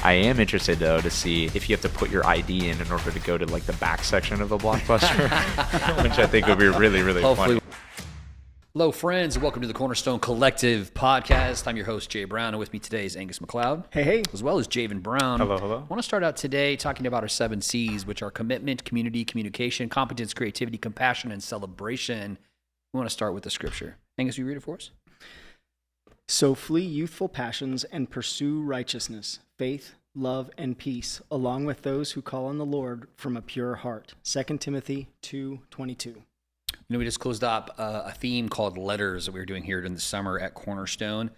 I am interested though to see if you have to put your ID in order to go to like the back section of a Blockbuster, which I think would be really, really funny. Hello, friends, and welcome to the Cornerstone Collective podcast. I'm your host, Jay Brown, and with me today is Angus McLeod. Hey. As well as Javan Brown. Hello, hello. I want to start out today talking about our 7 C's, which are commitment, community, communication, competence, creativity, compassion, and celebration. We want to start with the scripture. Angus, will you read it for us? So flee youthful passions and pursue righteousness, faith, love, and peace, along with those who call on the Lord from a pure heart. 2 Timothy 2:22. You know, we just closed up a theme called Letters that we were doing here in the summer at Cornerstone.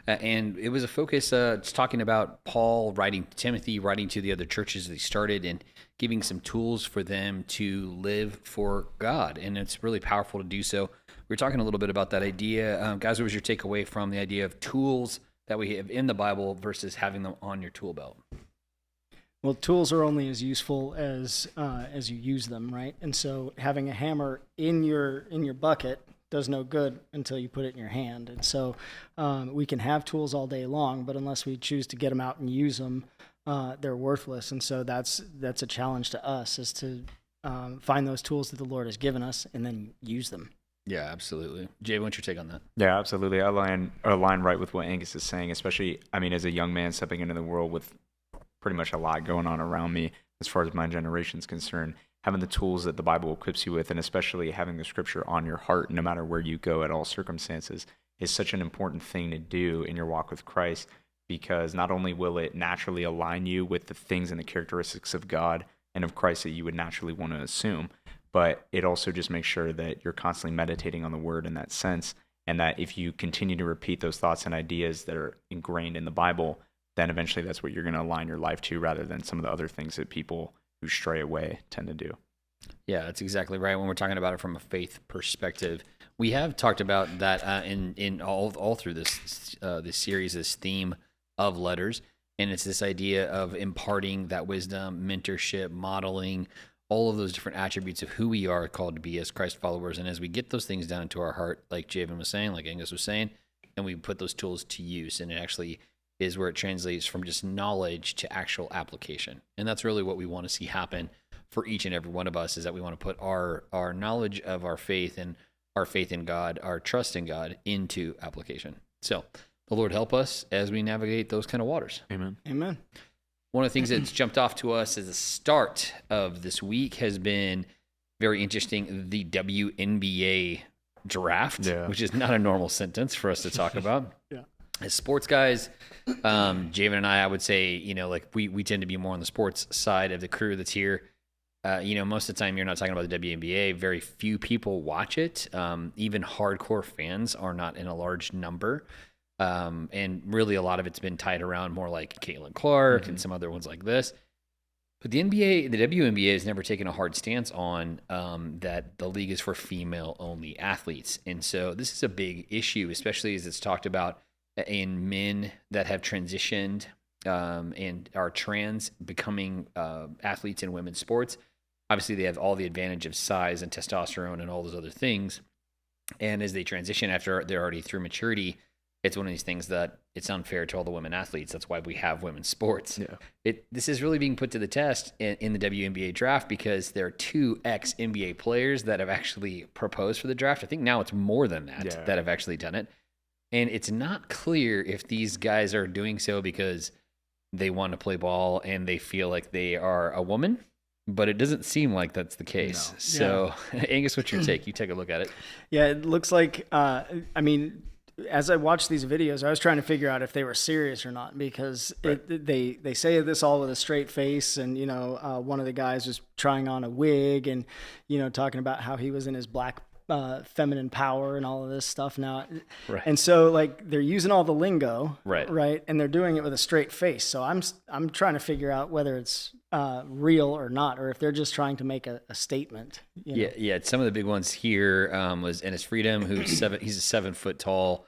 And it was a focus, it's talking about Paul writing to Timothy, writing to the other churches that he started, and giving some tools for them to live for God. And it's really powerful to do so. We were talking a little bit about that idea. Guys, what was your takeaway from the idea of tools that we have in the Bible versus having them on your tool belt? Well, tools are only as useful as you use them, right? And so having a hammer in your bucket does no good until you put it in your hand. And so we can have tools all day long, but unless we choose to get them out and use them, they're worthless. And so that's a challenge to us, is to find those tools that the Lord has given us and then use them. Yeah, absolutely. Jay, what's your take on that? Yeah, absolutely. I align right with what Angus is saying, especially, I mean, as a young man stepping into the world with pretty much a lot going on around me as far as my generation's concerned, having the tools that the Bible equips you with, and especially having the scripture on your heart no matter where you go at all circumstances, is such an important thing to do in your walk with Christ, because not only will it naturally align you with the things and the characteristics of God and of Christ that you would naturally want to assume, but it also just makes sure that you're constantly meditating on the word in that sense, and that if you continue to repeat those thoughts and ideas that are ingrained in the Bible, then eventually that's what you're going to align your life to, rather than some of the other things that people who stray away tend to do. Yeah, that's exactly right. When we're talking about it from a faith perspective, we have talked about that in all through this series, this theme of letters, and it's this idea of imparting that wisdom, mentorship, modeling, all of those different attributes of who we are called to be as Christ followers. And as we get those things down into our heart, like Javan was saying, like Angus was saying, and we put those tools to use, and it actually is where it translates from just knowledge to actual application. And that's really what we want to see happen for each and every one of us, is that we want to put our knowledge of our faith and our faith in God, our trust in God, into application. So the Lord help us as we navigate those kind of waters. Amen. Amen. One of the things that's jumped off to us as a start of this week has been very interesting, the WNBA draft, which is not a normal sentence for us to talk about. Yeah. As sports guys, Javan and I would say, like we tend to be more on the sports side of the crew that's here. Most of the time you're not talking about the WNBA. Very few people watch it. Even hardcore fans are not in a large number. And really a lot of it's been tied around more like Caitlin Clark and some other ones like this. But the WNBA has never taken a hard stance on that the league is for female-only athletes. And so this is a big issue, especially as it's talked about in men that have transitioned and are trans becoming athletes in women's sports. Obviously, they have all the advantage of size and testosterone and all those other things. And as they transition after they're already through maturity, it's one of these things that it's unfair to all the women athletes. That's why we have women's sports. Yeah. This is really being put to the test in the WNBA draft, because there are 2 ex-NBA players that have actually proposed for the draft. I think now it's more than that that have actually done it. And it's not clear if these guys are doing so because they want to play ball and they feel like they are a woman, but it doesn't seem like that's the case. No. So, Angus, what's your take? You take a look at it. Yeah, it looks like, as I watched these videos, I was trying to figure out if they were serious or not, because they say this all with a straight face. And, one of the guys was trying on a wig and, talking about how he was in his black feminine power and all of this stuff now. Right. And so like they're using all the lingo, right? And they're doing it with a straight face. So I'm trying to figure out whether it's real or not, or if they're just trying to make a statement. Yeah. Some of the big ones here was Ennis Freedom, who's he's a 7 foot tall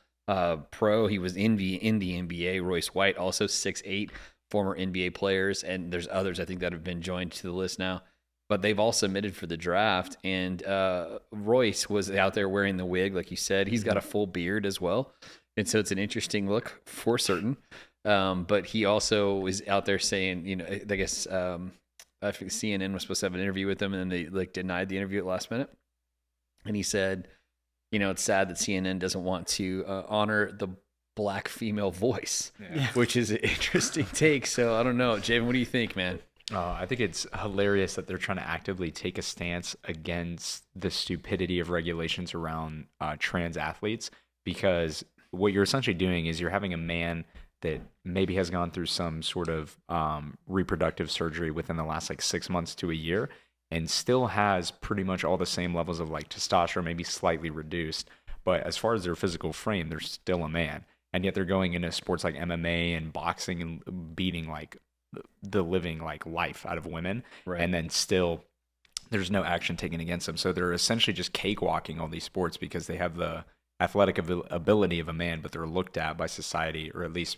pro. He was in the NBA. Royce White, also 6'8", former NBA players, and there's others I think that have been joined to the list now. But they've all submitted for the draft, and Royce was out there wearing the wig, like you said. He's got a full beard as well, and so it's an interesting look for certain. But he also was out there saying, I guess I think CNN was supposed to have an interview with him, and then they like denied the interview at the last minute. And he said, it's sad that CNN doesn't want to honor the black female voice, which is an interesting take. So I don't know, Javan, what do you think, man? I think it's hilarious that they're trying to actively take a stance against the stupidity of regulations around trans athletes, because what you're essentially doing is you're having a man that maybe has gone through some sort of reproductive surgery within the last like 6 months to a year and still has pretty much all the same levels of like testosterone, maybe slightly reduced. But as far as their physical frame, they're still a man. And yet they're going into sports like MMA and boxing and beating like the living like life out of women. Right. And then still there's no action taken against them. So they're essentially just cakewalking all these sports because they have the athletic ability of a man, but they're looked at by society, or at least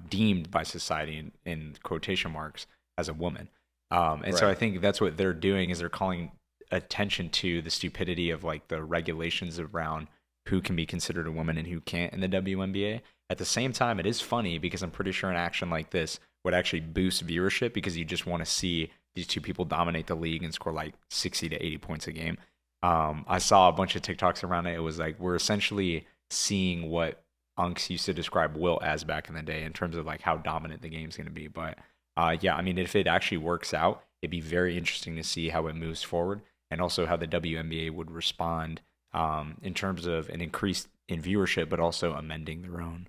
deemed by society in quotation marks, as a woman. And so I think that's what they're doing, is they're calling attention to the stupidity of like the regulations around who can be considered a woman and who can't in the WNBA. At the same time, it is funny because I'm pretty sure an action like this would actually boost viewership, because you just want to see these two people dominate the league and score like 60 to 80 points a game. I saw a bunch of TikToks around it. It was like, we're essentially seeing what Unks used to describe Wilt as back in the day in terms of like how dominant the game's going to be. But yeah, I mean, if it actually works out, it'd be very interesting to see how it moves forward, and also how the WNBA would respond in terms of an increase in viewership, but also amending their own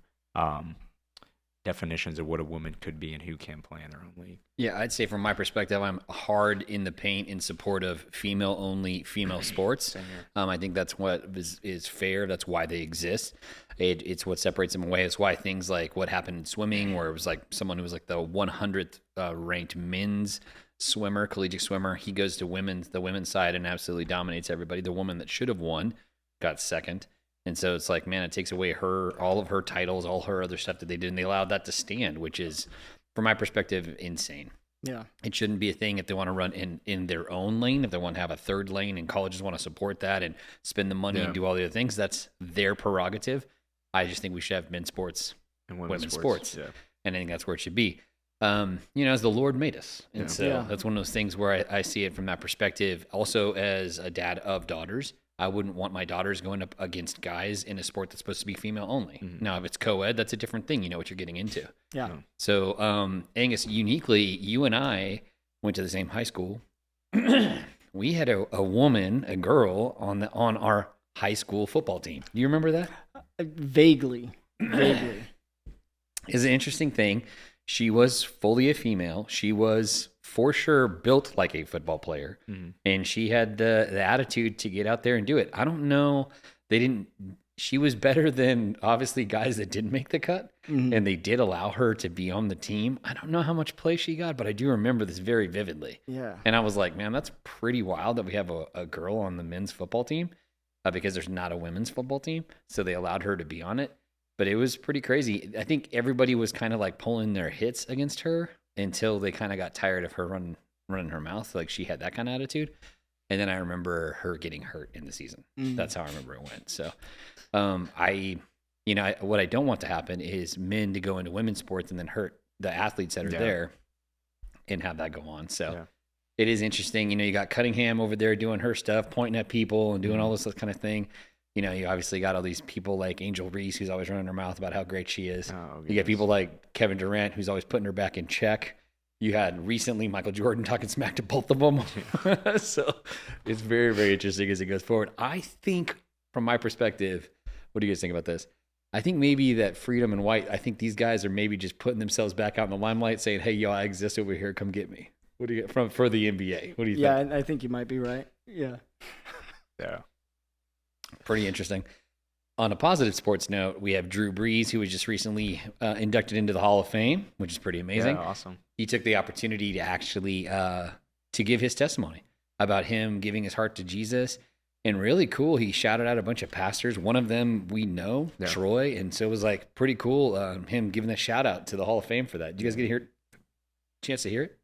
definitions of what a woman could be and who can play in their own league. Yeah, I'd say from my perspective, I'm hard in the paint in support of female-only female sports. I think that's what is fair. That's why they exist. It's what separates them away. It's why things like what happened in swimming, where it was like someone who was like the 100th ranked men's swimmer, collegiate swimmer. He goes to the women's side and absolutely dominates everybody. The woman that should have won got second. And so it's like, man, it takes away all of her titles, all her other stuff that they did, and they allowed that to stand, which is, from my perspective, insane. Yeah. It shouldn't be a thing if they want to run in their own lane, if they want to have a third lane and colleges want to support that and spend the money and do all the other things. That's their prerogative. I just think we should have men's sports and women's sports. Yeah. And I think that's where it should be. As the Lord made us. And so that's one of those things where I see it from that perspective. Also, as a dad of daughters, I wouldn't want my daughters going up against guys in a sport that's supposed to be female only. Mm-hmm. Now, if it's co-ed, that's a different thing. You know what you're getting into. Yeah. So, Angus, uniquely, you and I went to the same high school. We had a woman, a girl on our high school football team. Do you remember that? Vaguely. It's an interesting thing. She was fully a female. She was for sure built like a football player, and she had the attitude to get out there and do it. I don't know. She was better than obviously guys that didn't make the cut, and they did allow her to be on the team. I don't know how much play she got, but I do remember this very vividly. Yeah. And I was like, man, that's pretty wild that we have a girl on the men's football team because there's not a women's football team. So they allowed her to be on it. But it was pretty crazy. I think everybody was kind of like pulling their hits against her until they kind of got tired of her running her mouth. Like she had that kind of attitude. And then I remember her getting hurt in the season. That's how I remember it went. So what I don't want to happen is men to go into women's sports and then hurt the athletes that are there and have that go on. So it is interesting. You got Cunningham over there doing her stuff, pointing at people and doing all this kind of thing. You obviously got all these people like Angel Reese, who's always running her mouth about how great she is. You get people like Kevin Durant, who's always putting her back in check. You had recently Michael Jordan talking smack to both of them. So it's very, very interesting as it goes forward. I think, from my perspective, what do you guys think about this? I think maybe that Freedom and White, I think these guys are maybe just putting themselves back out in the limelight saying, hey, y'all, I exist over here. Come get me. What do you get for the NBA? What do you think? Yeah, I think you might be right. Yeah. Yeah. Pretty interesting. On a positive sports note, we have Drew Brees, who was just recently inducted into the Hall of Fame, which is pretty amazing. Yeah, awesome. He took the opportunity to actually to give his testimony about him giving his heart to Jesus. And really cool, he shouted out a bunch of pastors. One of them we know, Troy. And so it was like pretty cool him giving a shout out to the Hall of Fame for that. Did you guys get a chance to hear it?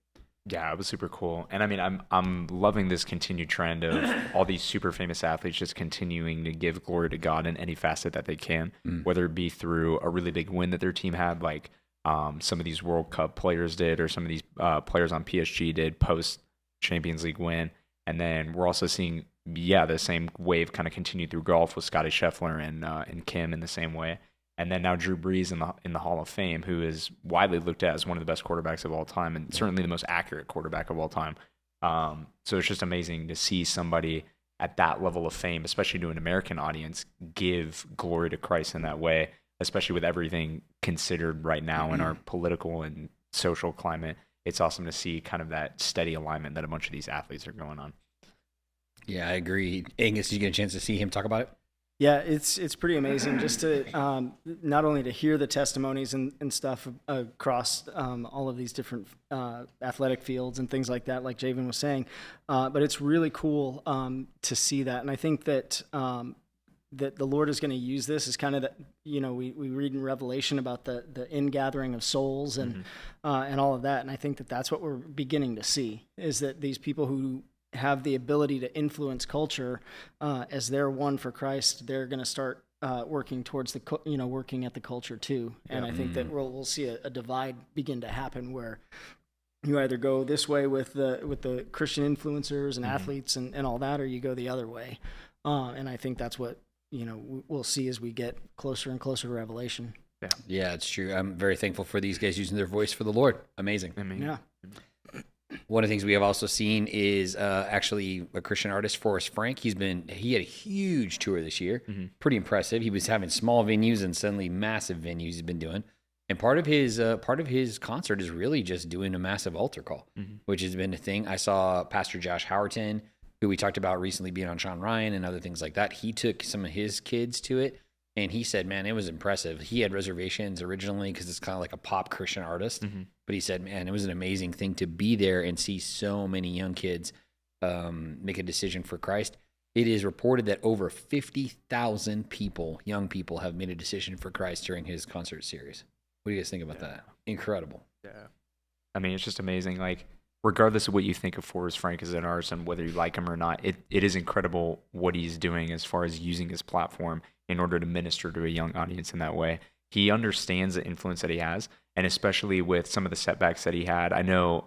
Yeah, it was super cool. And I mean, I'm loving this continued trend of all these super famous athletes just continuing to give glory to God in any facet that they can, whether it be through a really big win that their team had, like some of these World Cup players did, or some of these players on PSG did post Champions League win. And then we're also seeing, the same wave kind of continue through golf with Scotty Scheffler and Kim in the same way. And then now Drew Brees in the Hall of Fame, who is widely looked at as one of the best quarterbacks of all time, and certainly the most accurate quarterback of all time. So it's just amazing to see somebody at that level of fame, especially to an American audience, give glory to Christ in that way, especially with everything considered right now in our political and social climate. It's awesome to see kind of that steady alignment that a bunch of these athletes are going on. Yeah, I agree. Angus, did you get a chance to see him talk about it? Yeah, it's pretty amazing just to not only to hear the testimonies and stuff across all of these different athletic fields and things like that, like Javan was saying, but it's really cool to see that. And I think that that the Lord is going to use this as kind of that, we read in Revelation about the ingathering of souls and all of that. And I think that that's what we're beginning to see, is that these people who have the ability to influence culture, as they're one for Christ, they're going to start working towards working at the culture too. And I think that we'll see a divide begin to happen where you either go this way with the Christian influencers and athletes and all that, or you go the other way. And I think that's what we'll see as we get closer and closer to Revelation. Yeah, it's true. I'm very thankful for these guys using their voice for the Lord. Amazing. Yeah. One of the things we have also seen is actually a Christian artist, Forrest Frank. He had a huge tour this year, pretty impressive. He was having small venues and suddenly massive venues he's been doing. And part of his concert is really just doing a massive altar call, which has been a thing. I saw Pastor Josh Howerton, who we talked about recently being on Sean Ryan and other things like that. He took some of his kids to it, and he said, man, it was impressive. He had reservations originally because it's kind of like a pop Christian artist. But he said, man, it was an amazing thing to be there and see so many young kids make a decision for Christ. It is reported that over 50,000 young people, have made a decision for Christ during his concert series. What do you guys think about that? Incredible. Yeah. I mean, it's just amazing. Like, regardless of what you think of Forrest Frank as an artist and whether you like him or not, it is incredible what he's doing as far as using his platform in order to minister to a young audience in that way. He understands the influence that he has, and especially with some of the setbacks that he had. I know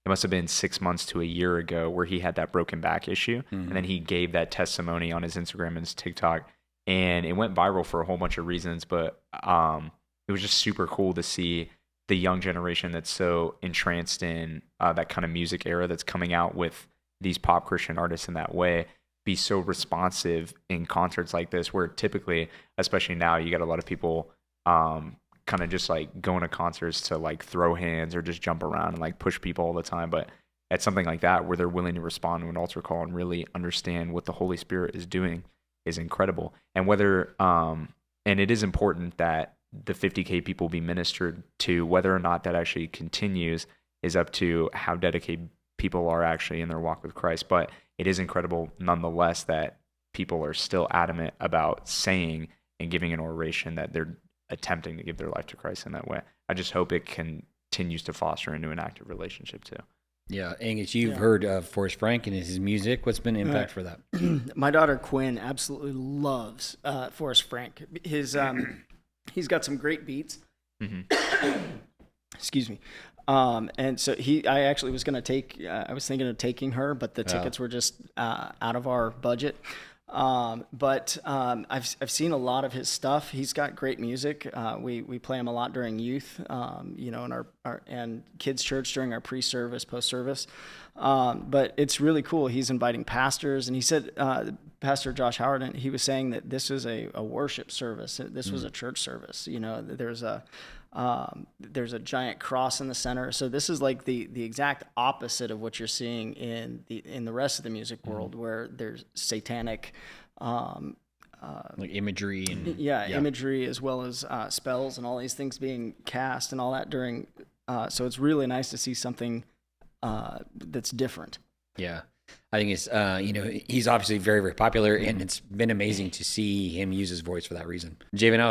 it must have been 6 months to a year ago where he had that broken back issue, and then he gave that testimony on his Instagram and his TikTok, and it went viral for a whole bunch of reasons, but it was just super cool to see the young generation that's so entranced in that kind of music era that's coming out with these pop Christian artists in that way be so responsive in concerts like this, where typically, especially now, you got a lot of people kind of just like going to concerts to like throw hands or just jump around and like push people all the time. But at something like that, where they're willing to respond to an altar call and really understand what the Holy Spirit is doing, is incredible. And whether and it is important that the 50K people be ministered to. Whether or not that actually continues is up to how dedicated people are actually in their walk with Christ. But it is incredible nonetheless that people are still adamant about saying and giving an oration that they're attempting to give their life to Christ in that way. I just hope it continues to foster into an active relationship too. Yeah, Angus, you've heard of Forrest Frank and his music. What's been the impact for that? My daughter Quinn absolutely loves Forrest Frank. He's got some great beats. Excuse me. And so I actually was going to I was thinking of taking her, but the tickets were just out of our budget. But I've seen a lot of his stuff. He's got great music. We play him a lot during youth, in our and kids church during our pre-service, post-service. But it's really cool. He's inviting pastors, and he said, Pastor Josh Howard, he was saying that this is a worship service. This was a church service. There's a giant cross in the center. So this is like the exact opposite of what you're seeing in the rest of the music world, where there's satanic, like imagery and imagery, as well as spells and all these things being cast and all that during. So it's really nice to see something that's different. Yeah. I think it's, he's obviously very, very popular, and it's been amazing to see him use his voice for that reason. Javan, I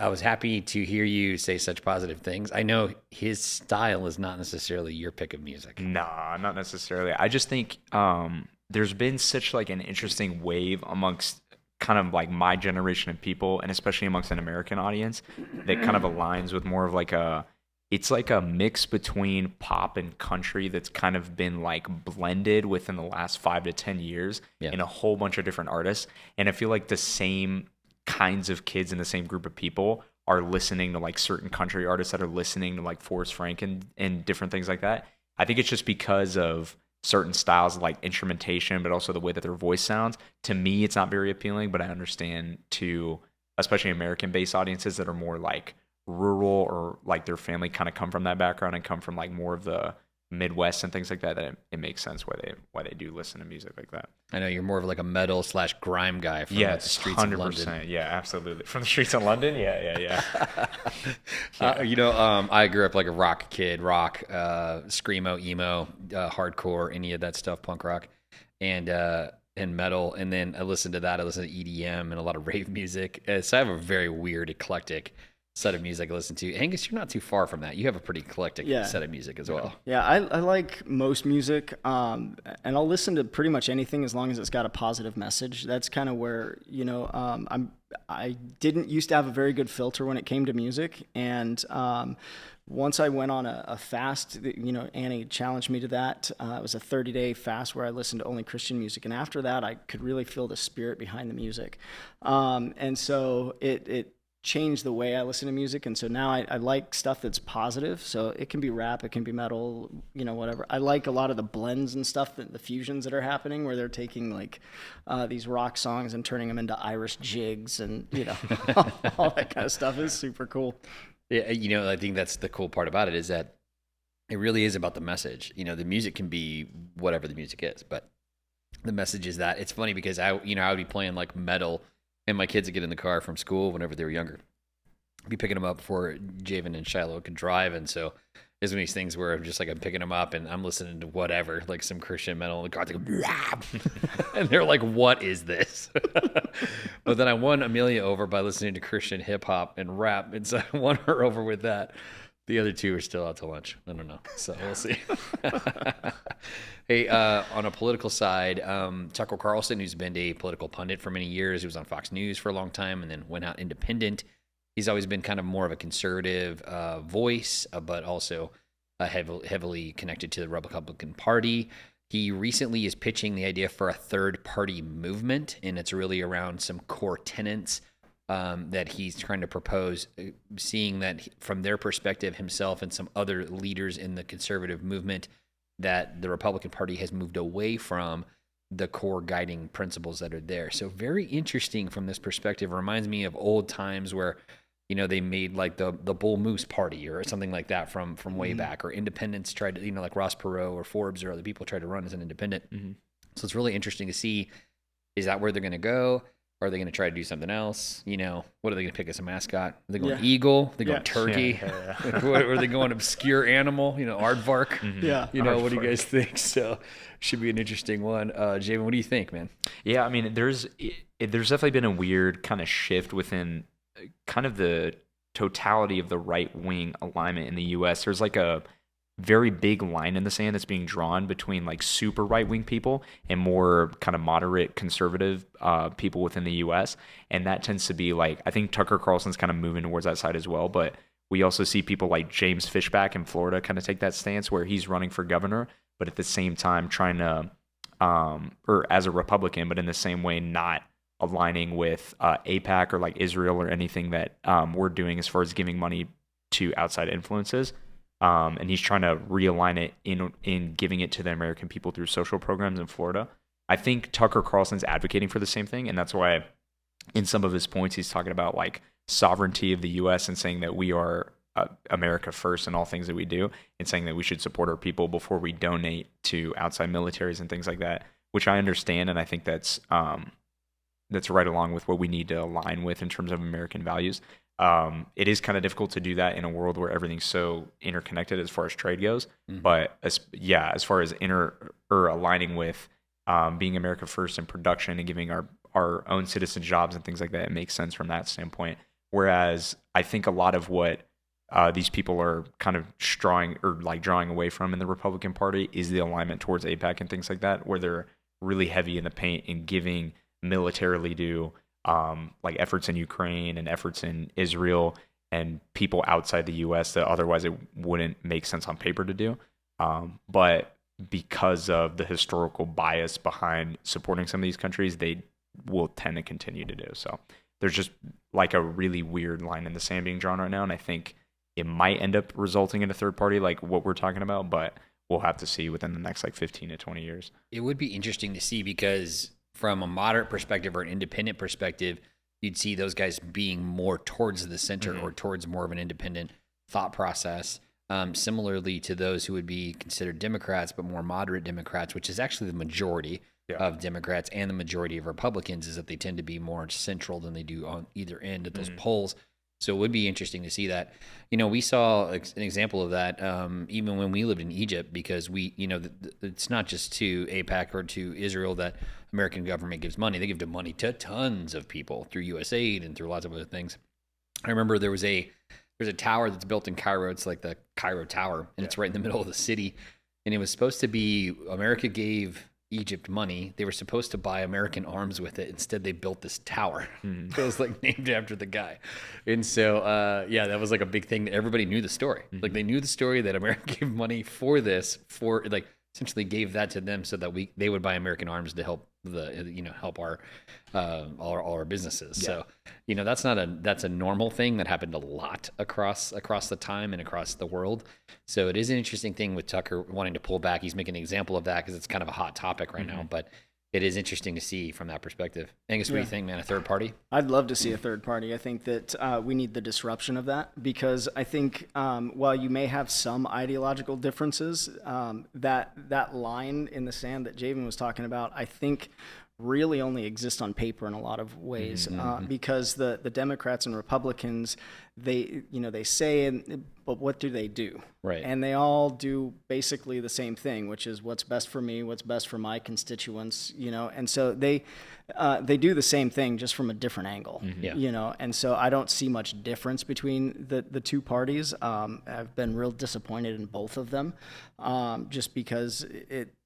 was happy to hear you say such positive things. I know his style is not necessarily your pick of music. Nah, not necessarily. I just think there's been such like an interesting wave amongst kind of like my generation of people, and especially amongst an American audience, that kind of aligns with more of like it's like a mix between pop and country that's kind of been like blended within the last 5 to 10 years in a whole bunch of different artists. And I feel like the same kinds of kids in the same group of people are listening to like certain country artists that are listening to like Forrest Frank and different things like that. I think it's just because of certain styles like instrumentation, but also the way that their voice sounds. To me, it's not very appealing, but I understand to especially American-based audiences that are more like rural or like their family kind of come from that background and come from like more of the Midwest and things like that, that it makes sense why they do listen to music like that. I know you're more of like a metal / grime guy from like, the streets 100%, of London. Yeah, absolutely. From the streets of London? Yeah. I grew up like a rock kid, screamo, emo, hardcore, any of that stuff, punk rock, and metal. And then I listened to that. I listened to EDM and a lot of rave music. So I have a very weird, eclectic set of music I listen to. Angus, you're not too far from that. You have a pretty eclectic set of music as well. Yeah, I like most music, and I'll listen to pretty much anything as long as it's got a positive message. That's kind of where, I didn't used to have a very good filter when it came to music, and once I went on a fast, Annie challenged me to that. It was a 30-day fast where I listened to only Christian music, and after that, I could really feel the spirit behind the music, and so it changed the way I listen to music. And so now I like stuff that's positive. So it can be rap, it can be metal, whatever. I like a lot of the blends and stuff, the fusions that are happening where they're taking like these rock songs and turning them into Irish jigs and, all that kind of stuff is super cool. Yeah. I think that's the cool part about it is that it really is about the message. The music can be whatever the music is, but the message is that. It's funny because I would be playing like metal and my kids would get in the car from school whenever they were younger. I'd be picking them up before Javan and Shiloh could drive. And so there's one of these things where I'm picking them up and I'm listening to whatever, like some Christian metal. And the car, and they're like, what is this? But then I won Amelia over by listening to Christian hip hop and rap. And so I won her over with that. The other two are still out to lunch. I don't know. So we'll see. Hey, on a political side, Tucker Carlson, who's been a political pundit for many years, he was on Fox News for a long time and then went out independent. He's always been kind of more of a conservative voice, but also heavily connected to the Republican Party. He recently is pitching the idea for a third-party movement, and it's really around some core tenets that he's trying to propose, seeing that from their perspective, himself and some other leaders in the conservative movement, that the Republican Party has moved away from the core guiding principles that are there. So very interesting from this perspective. It reminds me of old times where, they made like the Bull Moose Party or something like that from way back, or independents tried to, like Ross Perot or Forbes or other people tried to run as an independent. Mm-hmm. So it's really interesting to see, is that where they're going to go? Or are they going to try to do something else? What are they going to pick as a mascot? Are they going eagle? Are they going turkey? Or are they going obscure animal? Aardvark? Mm-hmm. What do you guys think? So should be an interesting one. Javan, what do you think, man? Yeah, I mean, there's definitely been a weird kind of shift within kind of the totality of the right-wing alignment in the U.S. There's like a very big line in the sand that's being drawn between like super right-wing people and more kind of moderate conservative people within the U.S. And that tends to be like, I think Tucker Carlson's kind of moving towards that side as well. But we also see people like James Fishback in Florida kind of take that stance where he's running for governor, but at the same time trying to, or as a Republican, but in the same way not aligning with AIPAC or like Israel or anything that we're doing as far as giving money to outside influences. And he's trying to realign it in giving it to the American people through social programs in Florida. I think Tucker Carlson's advocating for the same thing, and that's why in some of his points he's talking about like sovereignty of the U.S. and saying that we are America first in all things that we do, and saying that we should support our people before we donate to outside militaries and things like that, which I understand, and I think that's right along with what we need to align with in terms of American values. It is kind of difficult to do that in a world where everything's so interconnected as far as trade goes. Mm-hmm. But as far as aligning with being America first in production and giving our own citizen jobs and things like that, it makes sense from that standpoint. Whereas I think a lot of what these people are kind of drawing away from in the Republican Party is the alignment towards AIPAC and things like that, where they're really heavy in the paint and giving militarily to like efforts in Ukraine and efforts in Israel and people outside the U.S. that otherwise it wouldn't make sense on paper to do. But because of the historical bias behind supporting some of these countries, they will tend to continue to do so. There's just like a really weird line in the sand being drawn right now, and I think it might end up resulting in a third party like what we're talking about, but we'll have to see within the next like 15 to 20 years. It would be interesting to see because from a moderate perspective or an independent perspective, you'd see those guys being more towards the center or towards more of an independent thought process. Similarly to those who would be considered Democrats, but more moderate Democrats, which is actually the majority of Democrats and the majority of Republicans, is that they tend to be more central than they do on either end of those polls. So it would be interesting to see that. You know, we saw an example of that even when we lived in Egypt, because we, you know, it's not just to AIPAC or to Israel that American government gives money. They give money to tons of people through USAID and through lots of other things. I remember there's a tower that's built in Cairo. It's like the Cairo Tower, and it's right in the middle of the city. And it was supposed to be America gave Egypt money. They were supposed to buy American arms with it. Instead, they built this tower. It was like named after the guy. And so, that was like a big thing that everybody knew the story. Like they knew the story that America gave money for this, for like essentially gave that to them so that they would buy American arms to help help our all our businesses. So, you know, that's a normal thing that happened a lot across the time and across the world. So it is an interesting thing with Tucker wanting to pull back. He's making an example of that because it's kind of a hot topic right now, but it is interesting to see from that perspective. Angus, what do you think, man? A third party? I'd love to see a third party. I think that we need the disruption of that, because I think while you may have some ideological differences, that line in the sand that Javan was talking about, I think really only exists on paper in a lot of ways, because the Democrats and Republicans, they say, but what do they do? Right. And they all do basically the same thing, which is what's best for me, what's best for my constituents, you know. And so they do the same thing just from a different angle, you know. And so I don't see much difference between the two parties. I've been real disappointed in both of them, just because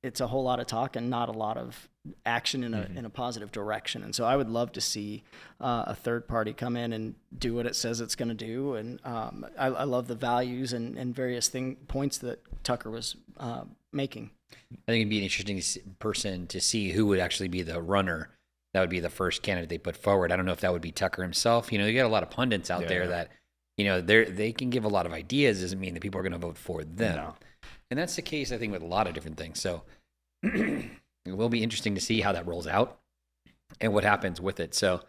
it's a whole lot of talk and not a lot of action in a positive direction. And so I would love to see a third party come in and do what it says it's going to do. And I love the values and various points that Tucker was making. I think it'd be an interesting person to see who would actually be the runner. That would be the first candidate they put forward. I don't know if that would be Tucker himself. You know, you got a lot of pundits out there that, you know, they can give a lot of ideas. Doesn't mean that people are going to vote for them. No. And that's the case, I think, with a lot of different things. So it will be interesting to see how that rolls out and what happens with it. So,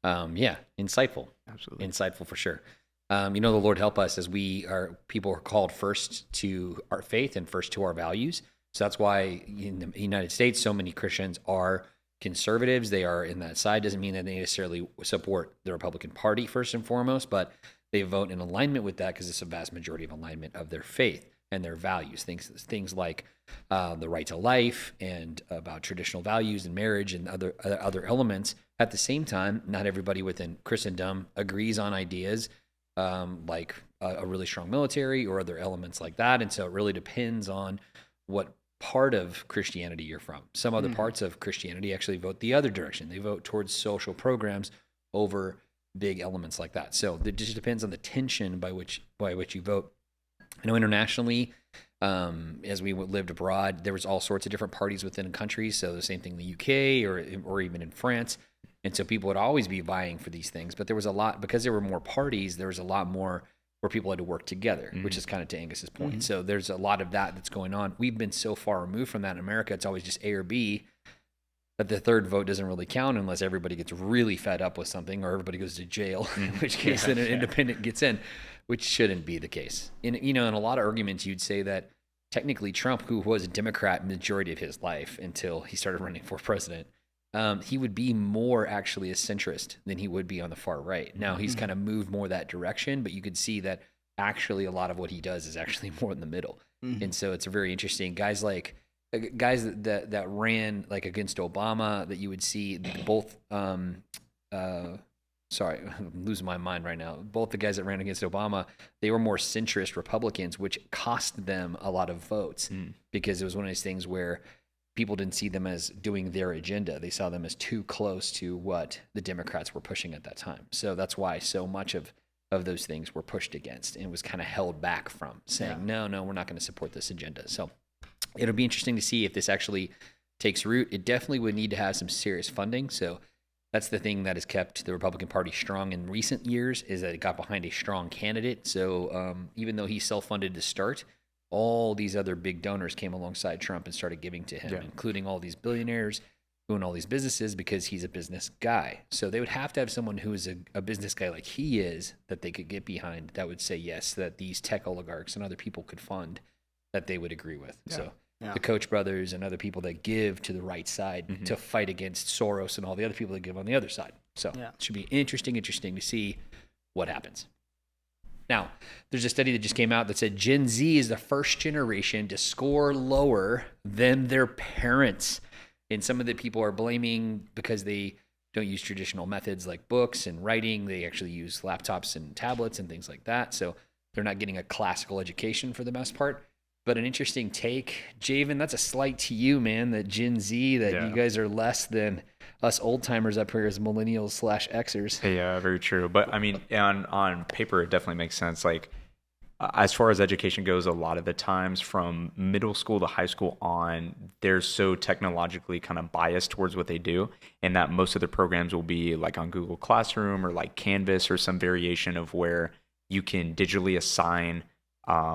insightful. Absolutely. Insightful for sure. You know, the Lord help us as people are called first to our faith and first to our values. So that's why in the United States, so many Christians are conservatives. They are in that side. Doesn't mean that they necessarily support the Republican Party first and foremost, but they vote in alignment with that because it's a vast majority of alignment of their faith and their values. Things like the right to life and about traditional values and marriage and other elements. At the same time, not everybody within Christendom agrees on ideas like a really strong military or other elements like that. And so it really depends on what part of Christianity you're from. Some other parts of Christianity actually vote the other direction. They vote towards social programs over big elements like that. So it just depends on the tension by which you vote. I know internationally, as we lived abroad, there was all sorts of different parties within countries. So the same thing in the UK or even in France. And so people would always be vying for these things. But there was a lot, because there were more parties, there was a lot more where people had to work together, which is kind of to Angus's point. So there's a lot of that's going on. We've been so far removed from that in America. It's always just A or B, that the third vote doesn't really count unless everybody gets really fed up with something or everybody goes to jail, in which case then an independent gets in, which shouldn't be the case. In a lot of arguments, you'd say that technically Trump, who was a Democrat majority of his life until he started running for president, he would be more actually a centrist than he would be on the far right. Now he's kind of moved more that direction, but you could see that actually a lot of what he does is actually more in the middle. And so it's very interesting. Guys that ran like against Obama, that you would see both, sorry, I'm losing my mind right now. Both the guys that ran against Obama, they were more centrist Republicans, which cost them a lot of votes because it was one of those things where people didn't see them as doing their agenda. They saw them as too close to what the Democrats were pushing at that time. So that's why so much of those things were pushed against and was kind of held back from saying, no, we're not going to support this agenda. So it'll be interesting to see if this actually takes root. It definitely would need to have some serious funding. So that's the thing that has kept the Republican Party strong in recent years, is that it got behind a strong candidate. So even though he self-funded to start, all these other big donors came alongside Trump and started giving to him, including all these billionaires doing all these businesses, because he's a business guy. So they would have to have someone who is a business guy like he is, that they could get behind, that would say yes, that these tech oligarchs and other people could fund, that they would agree with. So the Koch brothers and other people that give to the right side to fight against Soros and all the other people that give on the other side. So it should be interesting to see what happens. Now, there's a study that just came out that said Gen Z is the first generation to score lower than their parents. And some of the people are blaming because they don't use traditional methods like books and writing. They actually use laptops and tablets and things like that. So they're not getting a classical education for the most part. But an interesting take, Javan, that's a slight to you, man, that Gen Z, that you guys are less than us old timers up here as millennials / Xers. Yeah, very true. But I mean, on paper, it definitely makes sense. Like, as far as education goes, a lot of the times from middle school to high school on, they're so technologically kind of biased towards what they do, and that most of the programs will be like on Google Classroom or like Canvas or some variation of where you can digitally assign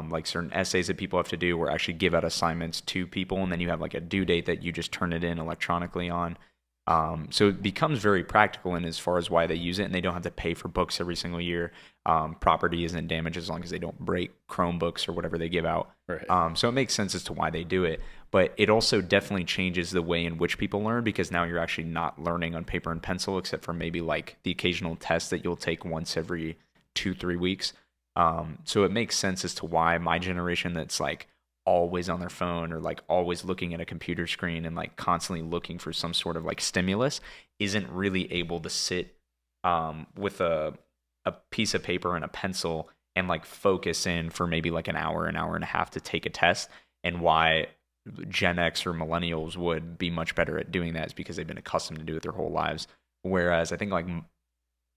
like certain essays that people have to do, or actually give out assignments to people, and then you have like a due date that you just turn it in electronically on. So it becomes very practical in as far as why they use it, and they don't have to pay for books every single year. Property isn't damaged as long as they don't break Chromebooks or whatever they give out. Right. So it makes sense as to why they do it, but it also definitely changes the way in which people learn, because now you're actually not learning on paper and pencil, except for maybe like the occasional test that you'll take once every 2-3 weeks. So it makes sense as to why my generation that's like always on their phone or like always looking at a computer screen and like constantly looking for some sort of like stimulus isn't really able to sit with a piece of paper and a pencil and like focus in for maybe like an hour and a half to take a test. And why Gen X or millennials would be much better at doing that is because they've been accustomed to do it their whole lives. Whereas I think like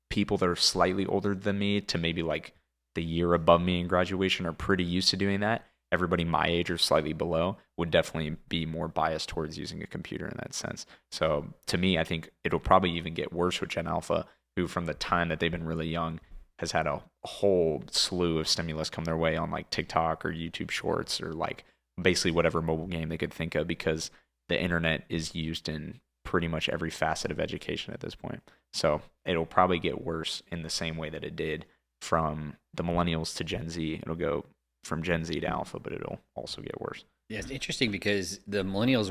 people that are slightly older than me to maybe like the year above me in graduation are pretty used to doing that. Everybody my age or slightly below would definitely be more biased towards using a computer in that sense. So to me, I think it'll probably even get worse with Gen Alpha, who from the time that they've been really young has had a whole slew of stimulus come their way on like TikTok or YouTube Shorts or like basically whatever mobile game they could think of, because the internet is used in pretty much every facet of education at this point. So it'll probably get worse in the same way that it did from the millennials to Gen Z. It'll go from Gen Z to Alpha, but it'll also get worse. Yeah, it's interesting because the millennials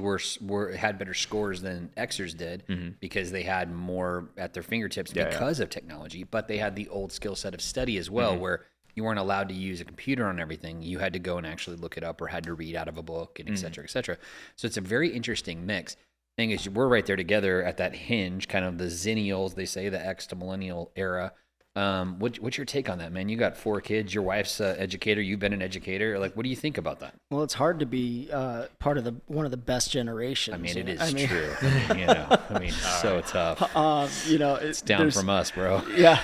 had better scores than Xers did because they had more at their fingertips because of technology, but they had the old skill set of study as well, where you weren't allowed to use a computer on everything. You had to go and actually look it up or had to read out of a book and et cetera, et cetera. So it's a very interesting mix. Thing is, we're right there together at that hinge, kind of the Zennials, they say, the X to millennial era. What's your take on that, man? You got 4 kids. Your wife's an educator. You've been an educator. Like, what do you think about that? Well, it's hard to be part of one of the best generations. I mean, it is true. So tough. It's down from us, bro. Yeah.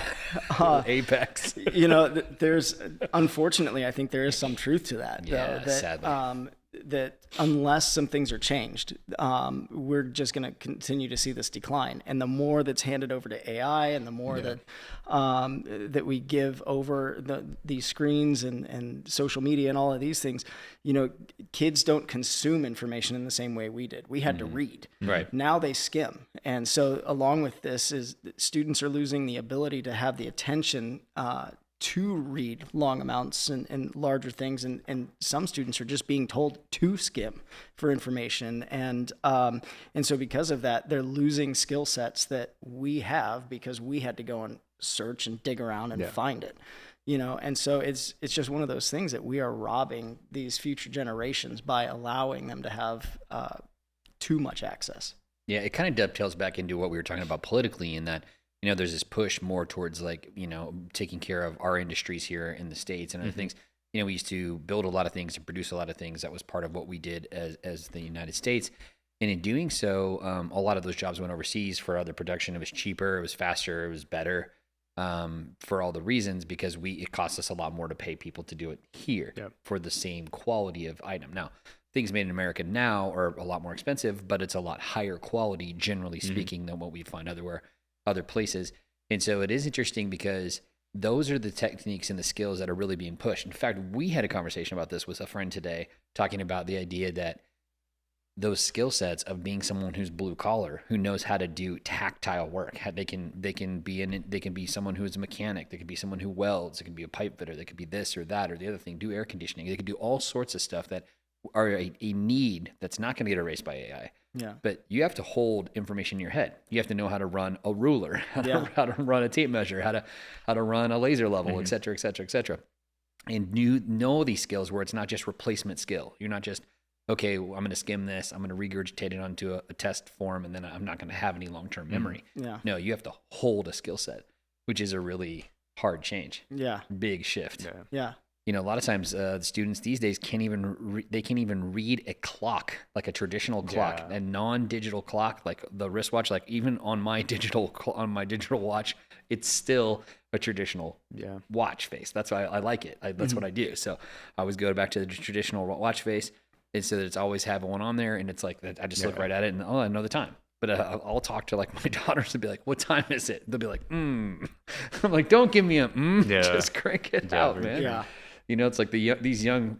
Apex. There's unfortunately, I think there is some truth to that. Yeah, though, sadly. That unless some things are changed, we're just going to continue to see this decline. And the more that's handed over to AI, and the more that we give over these screens and social media and all of these things, kids don't consume information in the same way we did. We had to read. Right. Now they skim. And so along with this is students are losing the ability to have the attention to read long amounts and larger things, and some students are just being told to skim for information, and so because of that, they're losing skill sets that we have because we had to go and search and dig around and find it, and so it's just one of those things that we are robbing these future generations by allowing them to have too much access. Yeah, it kind of dovetails back into what we were talking about politically, in that there's this push more towards taking care of our industries here in the States and other things. We used to build a lot of things and produce a lot of things. That was part of what we did as the United States. And in doing so, a lot of those jobs went overseas for other production. It was cheaper, it was faster, it was better, for all the reasons, because it costs us a lot more to pay people to do it here for the same quality of item. Now, things made in America now are a lot more expensive, but it's a lot higher quality, generally speaking, than what we find other places. And so it is interesting because those are the techniques and the skills that are really being pushed. In fact, we had a conversation about this with a friend today, talking about the idea that those skill sets of being someone who's blue collar, who knows how to do tactile work. They can be someone who is a mechanic. They could be someone who welds. It could be a pipe fitter. They could be this or that or the other thing. Do air conditioning. They could do all sorts of stuff that are a need that's not going to get erased by AI. Yeah. But you have to hold information in your head. You have to know how to run a ruler, how to run a tape measure, how to run a laser level, et cetera, et cetera, et cetera. And you know these skills where it's not just replacement skill. You're not just, okay, well, I'm going to skim this, I'm going to regurgitate it onto a test form, and then I'm not going to have any long-term memory. Yeah. No, you have to hold a skill set, which is a really hard change. Yeah. Big shift. Yeah. You know, a lot of times the students these days can't even read a clock, like a traditional clock, a non-digital clock, like the wristwatch. Like even on my digital watch, it's still a traditional watch face. That's why I like it. That's what I do. So I always go back to the traditional watch face. And so that it's always have one on there, and it's like I just look right at it, and I know the time. But I'll talk to like my daughters and be like, "What time is it?" They'll be like, I'm like, "Don't give me a just crank it out, man." Yeah. You know, it's like these young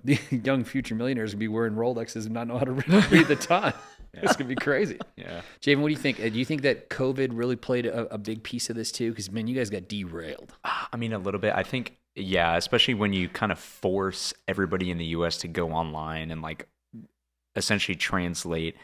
future millionaires will be wearing Rolexes and not know how to read the time. It's gonna be crazy. Yeah. Javan, what do you think? Do you think that COVID really played a big piece of this too? Because man, you guys got derailed. I mean, a little bit. I think, especially when you kind of force everybody in the U.S. to go online and like essentially translate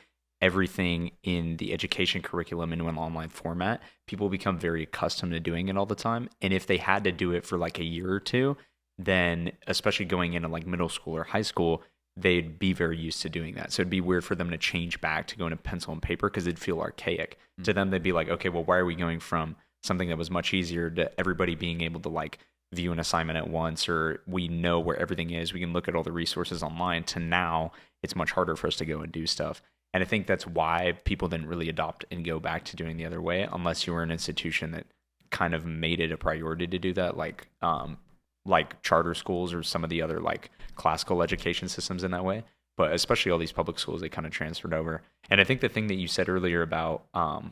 everything in the education curriculum into an online format. People become very accustomed to doing it all the time. And if they had to do it for like a year or two, then especially going into like middle school or high school, they'd be very used to doing that. So it'd be weird for them to change back to going to pencil and paper because it'd feel archaic. To them, they'd be like, okay, well, why are we going from something that was much easier to everybody being able to like view an assignment at once, or we know where everything is, we can look at all the resources online, to now it's much harder for us to go and do stuff. And I think that's why people didn't really adopt and go back to doing the other way, unless you were an institution that kind of made it a priority to do that, like charter schools or some of the other like classical education systems in that way. But especially all these public schools, they kind of transferred over. And I think the thing that you said earlier about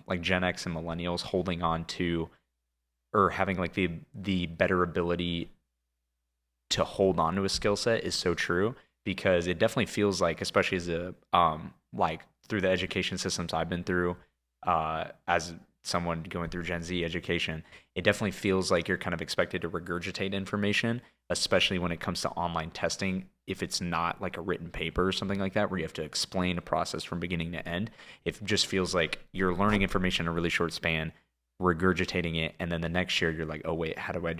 like Gen X and millennials holding on to, or having like the better ability to hold on to a skill set is so true, because it definitely feels like, especially as a like through the education systems I've been through, as someone going through Gen Z education, it definitely feels like you're kind of expected to regurgitate information, especially when it comes to online testing. If it's not like a written paper or something like that, where you have to explain a process from beginning to end, it just feels like you're learning information in a really short span, regurgitating it, and then the next year you're like, oh wait, how do I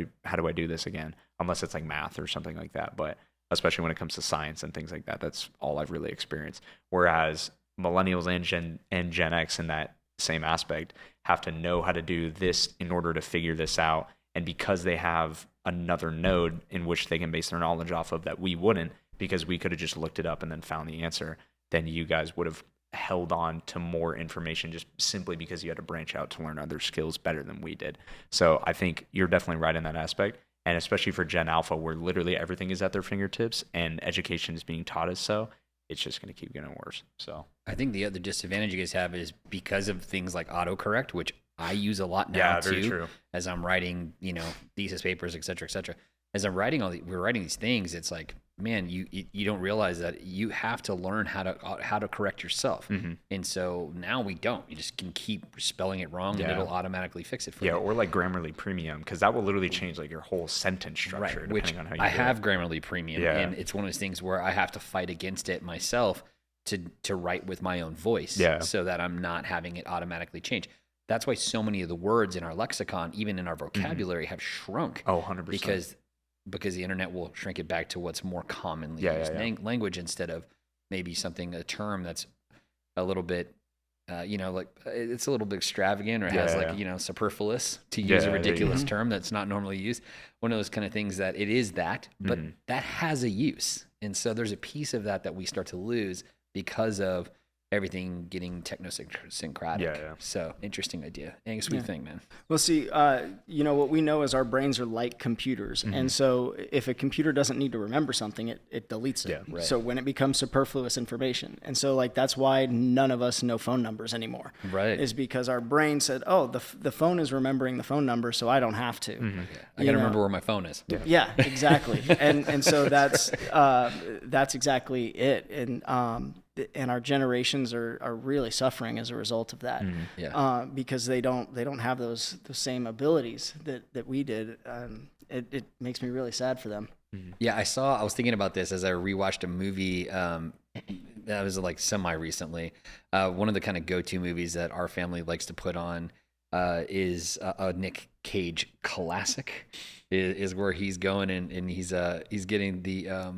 do this again? Unless it's like math or something like that. But especially when it comes to science and things like that, that's all I've really experienced. Whereas millennials and Gen X in that same aspect have to know how to do this in order to figure this out. And because they have another node in which they can base their knowledge off of that we wouldn't, because we could have just looked it up and then found the answer, then you guys would have held on to more information just simply because you had to branch out to learn other skills better than we did. So I think you're definitely right in that aspect. And especially for Gen Alpha, where literally everything is at their fingertips and education is being taught as so, it's just going to keep getting worse. So I think the other disadvantage you guys have is because of things like autocorrect, which I use a lot now too, true. As I'm writing, thesis papers, et cetera, as I'm writing we're writing these things, it's like, man, you don't realize that you have to learn how to correct yourself. Mm-hmm. And so now we don't. You just can keep spelling it wrong and it'll automatically fix it for you. Yeah, or like Grammarly Premium, because that will literally change like your whole sentence structure, right, depending on how you do it. I have Grammarly Premium, and it's one of those things where I have to fight against it myself to write with my own voice, so that I'm not having it automatically change. That's why so many of the words in our lexicon, even in our vocabulary, have shrunk. Oh, 100%. Because the internet will shrink it back to what's more commonly used language, instead of maybe a term that's a little bit, like it's a little bit extravagant, or has superfluous, to use a ridiculous term that's not normally used. One of those kind of things that it is that, but that has a use. And so there's a piece of that we start to lose because of everything getting technosyncratic. Yeah. So interesting idea. Angus, what do you think, man? Well, see, what we know is our brains are like computers. And so if a computer doesn't need to remember something, it deletes it. right. So when it becomes superfluous information. And so like, that's why none of us know phone numbers anymore. Right. Is because our brain said, oh, the phone is remembering the phone number, so I don't have to. I got to remember where my phone is. Yeah, exactly. and so that's exactly it. And our generations are really suffering as a result of that. Because they don't have those same abilities that we did. It makes me really sad for them. Yeah, I was thinking about this as I rewatched a movie that was like semi-recently. One of the kind of go-to movies that our family likes to put on is a Nick Cage classic. Is where he's going and he's getting the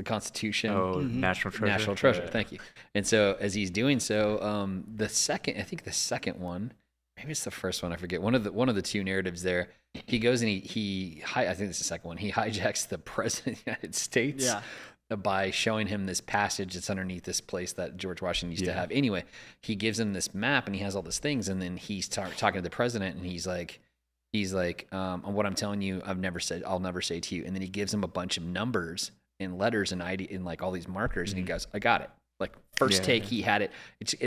Constitution. Oh, National Treasure. National Treasure. Thank you. And so as he's doing so, the second one, maybe it's the first one, I forget. One of the two narratives there, he goes and I think it's the second one. He hijacks the president of the United States by showing him this passage that's underneath this place that George Washington used to have. Anyway, he gives him this map and he has all these things, and then he's talking to the president and he's like, what I'm telling you, I'll never say to you. And then he gives him a bunch of numbers and letters and ID and like all these markers, and he goes, I got it. Like first take, he had it.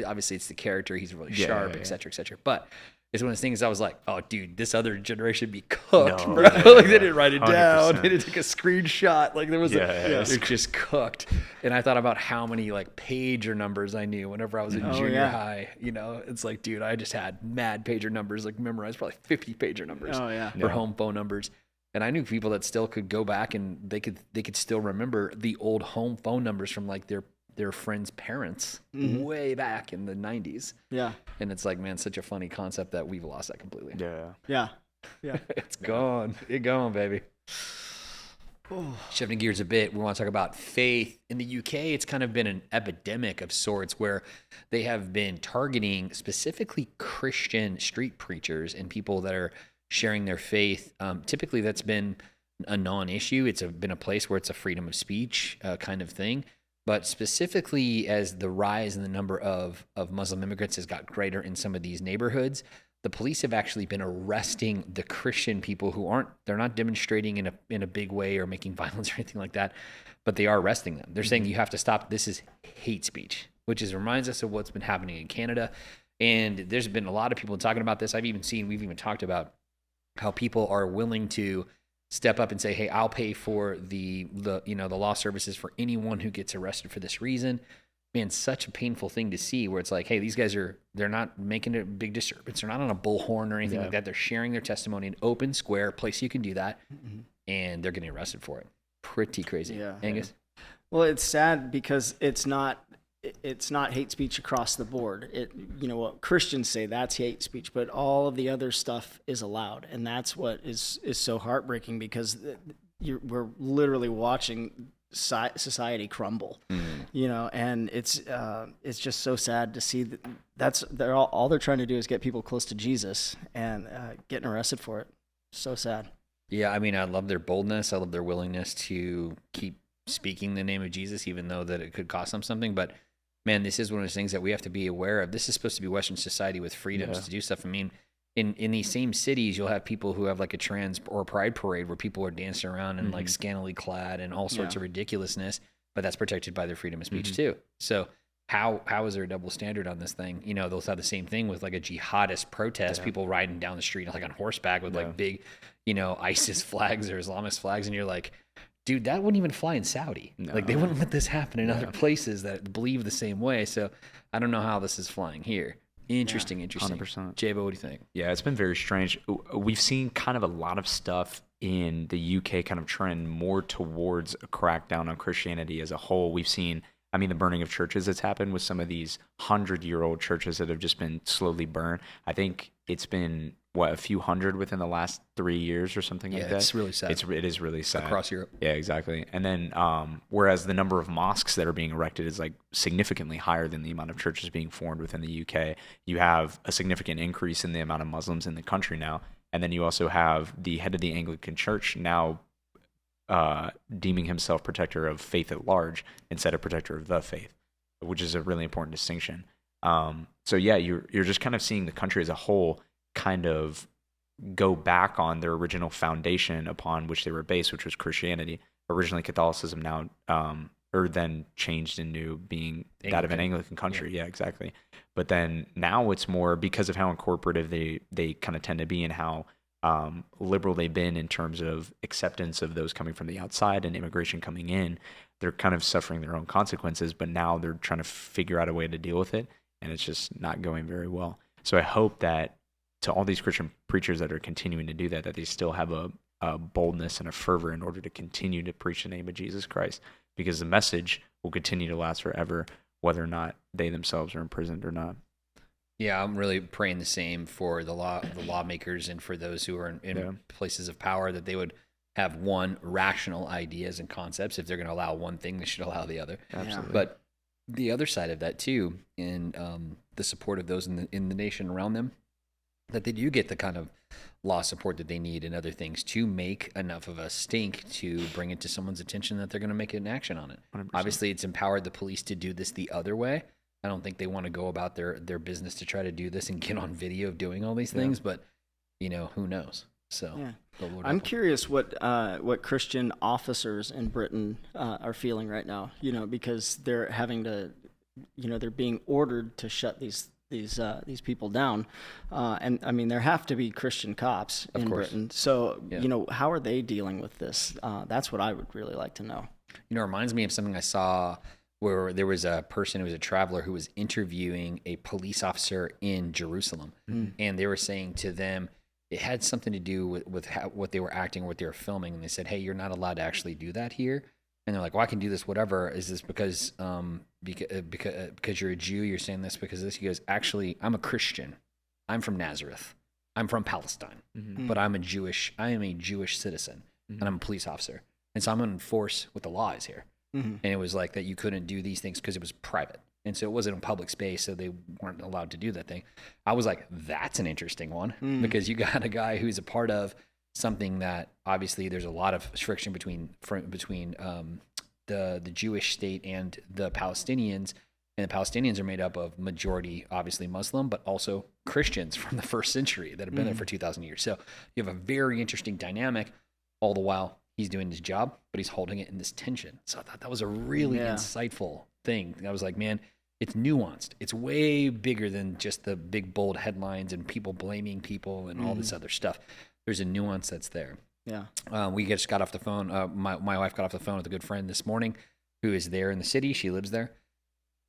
Obviously it's the character. He's really sharp, et cetera, et cetera. But it's one of those things I was like, oh, dude, this other generation be cooked, bro. Like they didn't write it down. 100%. They didn't take a screenshot. Like there was it's just cooked. And I thought about how many like pager numbers I knew whenever I was in junior high. You know, it's like, dude, I just had mad pager numbers, like memorized probably 50 pager numbers for home phone numbers. And I knew people that still could go back and they could still remember the old home phone numbers from like their friends' parents way back in the 90s. Yeah. And it's like, man, such a funny concept that we've lost that completely. Yeah. It's gone. It's gone, baby. Shifting gears a bit, we want to talk about faith. In the UK, it's kind of been an epidemic of sorts where they have been targeting specifically Christian street preachers and people that are sharing their faith. Typically, that's been a non-issue. It's been a place where it's a freedom of speech kind of thing. But specifically, as the rise in the number of Muslim immigrants has got greater in some of these neighborhoods, the police have actually been arresting the Christian people who they're not demonstrating in a big way or making violence or anything like that, but they are arresting them. They're saying you have to stop. This is hate speech, which reminds us of what's been happening in Canada. And there's been a lot of people talking about this. We've even talked about how people are willing to step up and say, hey, I'll pay for the law services for anyone who gets arrested for this reason. Man, such a painful thing to see where it's like, hey, these guys they're not making a big disturbance. They're not on a bullhorn or anything like that. They're sharing their testimony in open square, place you can do that, and they're getting arrested for it. Pretty crazy. Yeah. Angus? Well, it's sad because it's not hate speech across the board. What Christians say, that's hate speech, but all of the other stuff is allowed. And that's what is so heartbreaking because we're literally watching society crumble, and it's just so sad to see that they're all they're trying to do is get people close to Jesus and getting arrested for it. So sad. Yeah. I mean, I love their boldness. I love their willingness to keep speaking the name of Jesus, even though that it could cost them something. But man, this is one of those things that we have to be aware of. This is supposed to be Western society with freedoms to do stuff. I mean, in these same cities, you'll have people who have like a trans or pride parade where people are dancing around and like scantily clad and all sorts of ridiculousness, but that's protected by their freedom of speech too. So how is there a double standard on this thing? They'll have the same thing with like a jihadist protest, people riding down the street like on horseback with like big, ISIS flags or Islamist flags. And you're like, dude, that wouldn't even fly in Saudi. No. Like they wouldn't let this happen in other places that believe the same way. So I don't know how this is flying here. Interesting. 100%. Jabo, what do you think? Yeah, it's been very strange. We've seen kind of a lot of stuff in the UK kind of trend more towards a crackdown on Christianity as a whole. We've seen, the burning of churches that's happened with some of these 100-year-old churches that have just been slowly burned. I think it's been, a few hundred within the last 3 years or something like that. It's really sad. It is really sad. Across Europe. Yeah, exactly. And then, whereas the number of mosques that are being erected is like significantly higher than the amount of churches being formed within the UK, you have a significant increase in the amount of Muslims in the country now. And then you also have the head of the Anglican Church now deeming himself protector of faith at large instead of protector of the faith. which is a really important distinction. So yeah, you're just kind of seeing the country as a whole kind of go back on their original foundation upon which they were based, which was Christianity. Originally Catholicism, now or then changed into being that of an Anglican country. Yeah, exactly. But then now it's more because of how incorporative they kind of tend to be, and how liberal they've been in terms of acceptance of those coming from the outside and immigration coming in. They're kind of suffering their own consequences, but now they're trying to figure out a way to deal with it, and it's just not going very well. So I hope that to all these Christian preachers that are continuing to do that, that they still have a boldness and a fervor in order to continue to preach the name of Jesus Christ, because the message will continue to last forever, whether or not they themselves are imprisoned or not. Yeah, I'm really praying the same for the lawmakers, and for those who are in places of power, that they would have rational ideas and concepts. If they're going to allow one thing, they should allow the other. Absolutely. But the other side of that too, in the support of those in the nation around them, that they do get the kind of law support that they need and other things to make enough of a stink to bring it to someone's attention that they're going to make an action on it. 100%. Obviously, it's empowered the police to do this the other way. I don't think they want to go about their business to try to do this and get on video of doing all these things, but who knows? So I'm curious what Christian officers in Britain are feeling right now, because they're having to, they're being ordered to shut these people down, and I mean there have to be Christian cops in Britain. So how are they dealing with this? That's what I would really like to know. It reminds me of something I saw where there was a person who was a traveler who was interviewing a police officer in Jerusalem, and they were saying to them it had something to do with what they were acting, what they were filming, and they said, "Hey, you're not allowed to actually do that here." And they're like, "Well, I can do this, whatever. Is this because you're a Jew? You're saying this because of this?" He goes, "Actually, I'm a Christian. I'm from Nazareth. I'm from Palestine, but I am a Jewish citizen, and I'm a police officer, and so I'm going to enforce what the law is here." And it was like that you couldn't do these things because it was private, and so it wasn't a public space, so they weren't allowed to do that thing. I was like, "That's an interesting one," because you got a guy who's a part of something that obviously there's a lot of friction between the Jewish state and the Palestinians, and the Palestinians are made up of majority obviously Muslim, but also Christians from the first century that have been there for 2,000 years. So you have a very interesting dynamic, all the while he's doing his job, but he's holding it in this tension. So I thought that was a really insightful thing. I was like, man, it's nuanced. It's way bigger than just the big bold headlines and people blaming people and all this other stuff. There's a nuance that's there. Yeah. We just got off the phone. My wife got off the phone with a good friend this morning who is there in the city. She lives there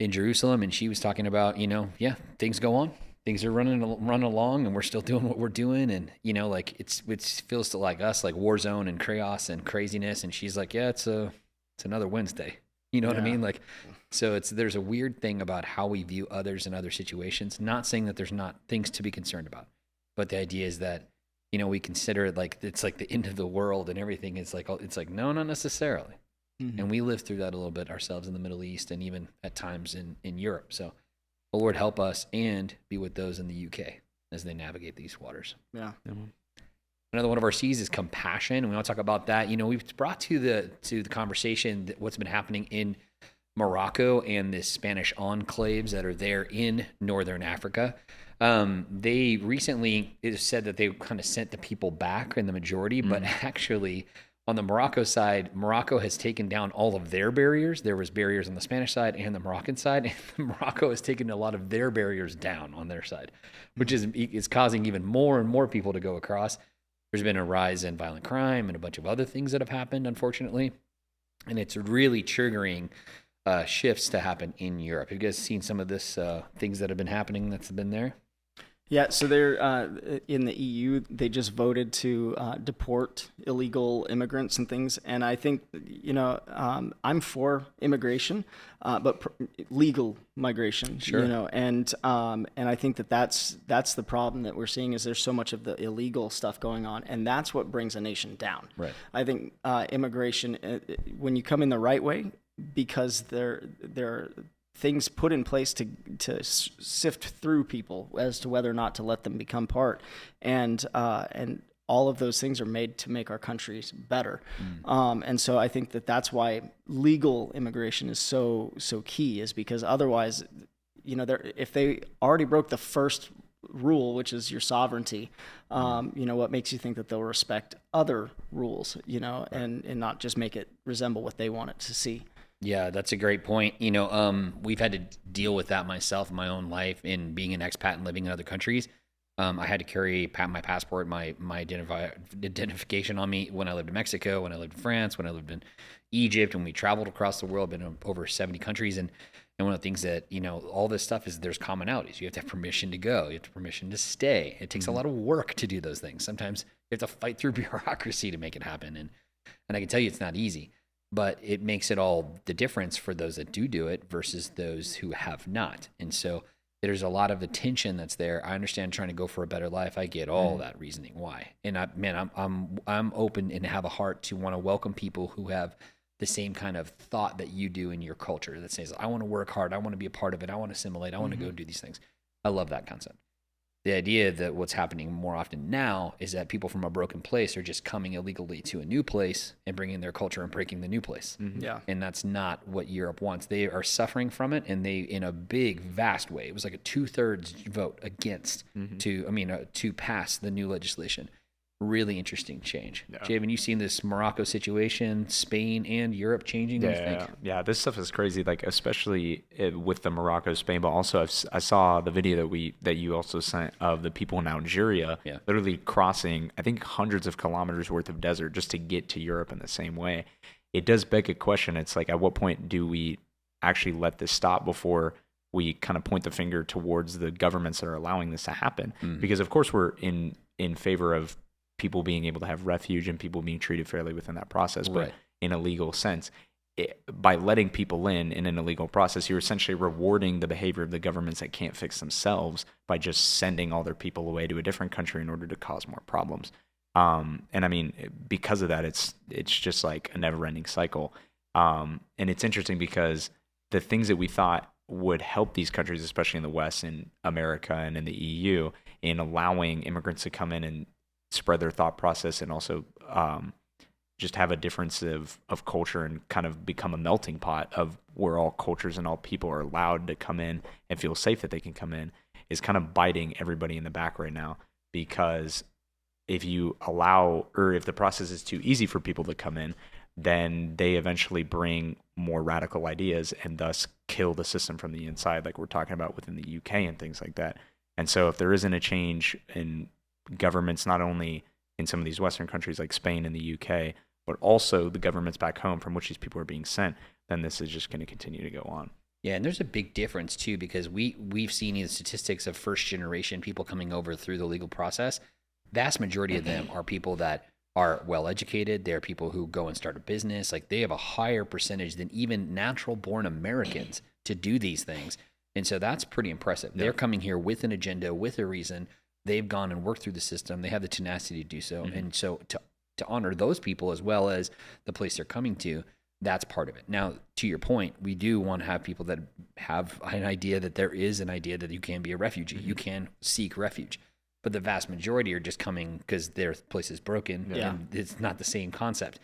in Jerusalem, and she was talking about, things go on. Things are running along, and we're still doing what we're doing. And, like it feels to like us, like war zone and chaos and craziness. And she's like, yeah, it's another Wednesday. You know what I mean? Like, so there's a weird thing about how we view others in other situations. Not saying that there's not things to be concerned about, but the idea is that, we consider it like it's like the end of the world and everything. It's like no, not necessarily. And we live through that a little bit ourselves in the Middle East and even at times in Europe. So the Lord help us and be with those in the UK as they navigate these waters. Yeah. Another one of our C's is compassion. And we want to talk about that. We've brought to the conversation what's been happening in Morocco and the Spanish enclaves that are there in Northern Africa. They recently said that they kind of sent the people back in the majority, but actually on the Morocco side, Morocco has taken down all of their barriers. There was barriers on the Spanish side and the Moroccan side, and Morocco has taken a lot of their barriers down on their side, which is causing even more and more people to go across. There's been a rise in violent crime and a bunch of other things that have happened, unfortunately, and it's really triggering shifts to happen in Europe. Have you guys seen some of this things that have been happening that's been there? Yeah, so they're in the EU. They just voted to deport illegal immigrants and things. And I think, I'm for immigration, but legal migration. Sure. And I think that's the problem that we're seeing is there's so much of the illegal stuff going on, and that's what brings a nation down. Right. I think immigration, when you come in the right way, because there are things put in place to sift through people as to whether or not to let them become part, and all of those things are made to make our countries better. And so I think that that's why legal immigration is so key, is because otherwise, if they already broke the first rule, which is your sovereignty, what makes you think that they'll respect other rules, and not just make it resemble what they want it to see. Yeah, that's a great point. We've had to deal with that myself in my own life in being an expat and living in other countries. I had to carry my passport, my identification on me when I lived in Mexico, when I lived in France, when I lived in Egypt, and we traveled across the world, been in over 70 countries. And one of the things that, all this stuff is there's commonalities. You have to have permission to go. You have to have permission to stay. It takes a lot of work to do those things. Sometimes you have to fight through bureaucracy to make it happen. And I can tell you it's not easy, but it makes it all the difference for those that do it versus those who have not. And so there's a lot of attention that's there. I understand trying to go for a better life. I get all that reasoning why. And I'm open and have a heart to want to welcome people who have the same kind of thought that you do in your culture that says, I want to work hard. I want to be a part of it. I want to assimilate. I want to go do these things. I love that concept. The idea that what's happening more often now is that people from a broken place are just coming illegally to a new place and bringing their culture and breaking the new place. Yeah. And that's not what Europe wants. They are suffering from it, and they, in a big, vast way, it was like a 2/3 vote against to pass the new legislation. Really interesting change. Yeah. Javan, you seen this Morocco situation, Spain and Europe changing? What do you think? Yeah, this stuff is crazy. Like especially with the Morocco, Spain, but also I saw the video that you also sent of the people in Algeria, literally crossing, I think, hundreds of kilometers worth of desert just to get to Europe in the same way. It does beg a question. It's like, at what point do we actually let this stop before we kind of point the finger towards the governments that are allowing this to happen? Because of course we're in favor of people being able to have refuge and people being treated fairly within that process, but in a legal sense, by letting people in an illegal process, you're essentially rewarding the behavior of the governments that can't fix themselves by just sending all their people away to a different country in order to cause more problems. And I mean, because of that, it's just like a never-ending cycle. And it's interesting because the things that we thought would help these countries, especially in the West, in America and in the EU, in allowing immigrants to come in and spread their thought process and also just have a difference of culture and kind of become a melting pot of where all cultures and all people are allowed to come in and feel safe that they can come in, is kind of biting everybody in the back right now. Because if you allow, or if the process is too easy for people to come in, then they eventually bring more radical ideas and thus kill the system from the inside, like we're talking about within the UK and things like that. And so if there isn't a change in governments, not only in some of these Western countries like Spain and the UK, but also the governments back home from which these people are being sent, then this is just going to continue to go on. Yeah, and there's a big difference too, because we've seen the statistics of first generation people coming over through the legal process. Vast majority of them are people that are well educated. They're people who go and start a business. Like, they have a higher percentage than even natural born Americans to do these things. And so that's pretty impressive. Yeah. They're coming here with an agenda, with a reason. They've gone and worked through the system. They have the tenacity to do so. Mm-hmm. And so to honor those people as well as the place they're coming to, that's part of it. Now, to your point, we do want to have people that have an idea that there is an idea that you can be a refugee. Mm-hmm. You can seek refuge. But the vast majority are just coming because their place is broken. Yeah. And it's not the same concept.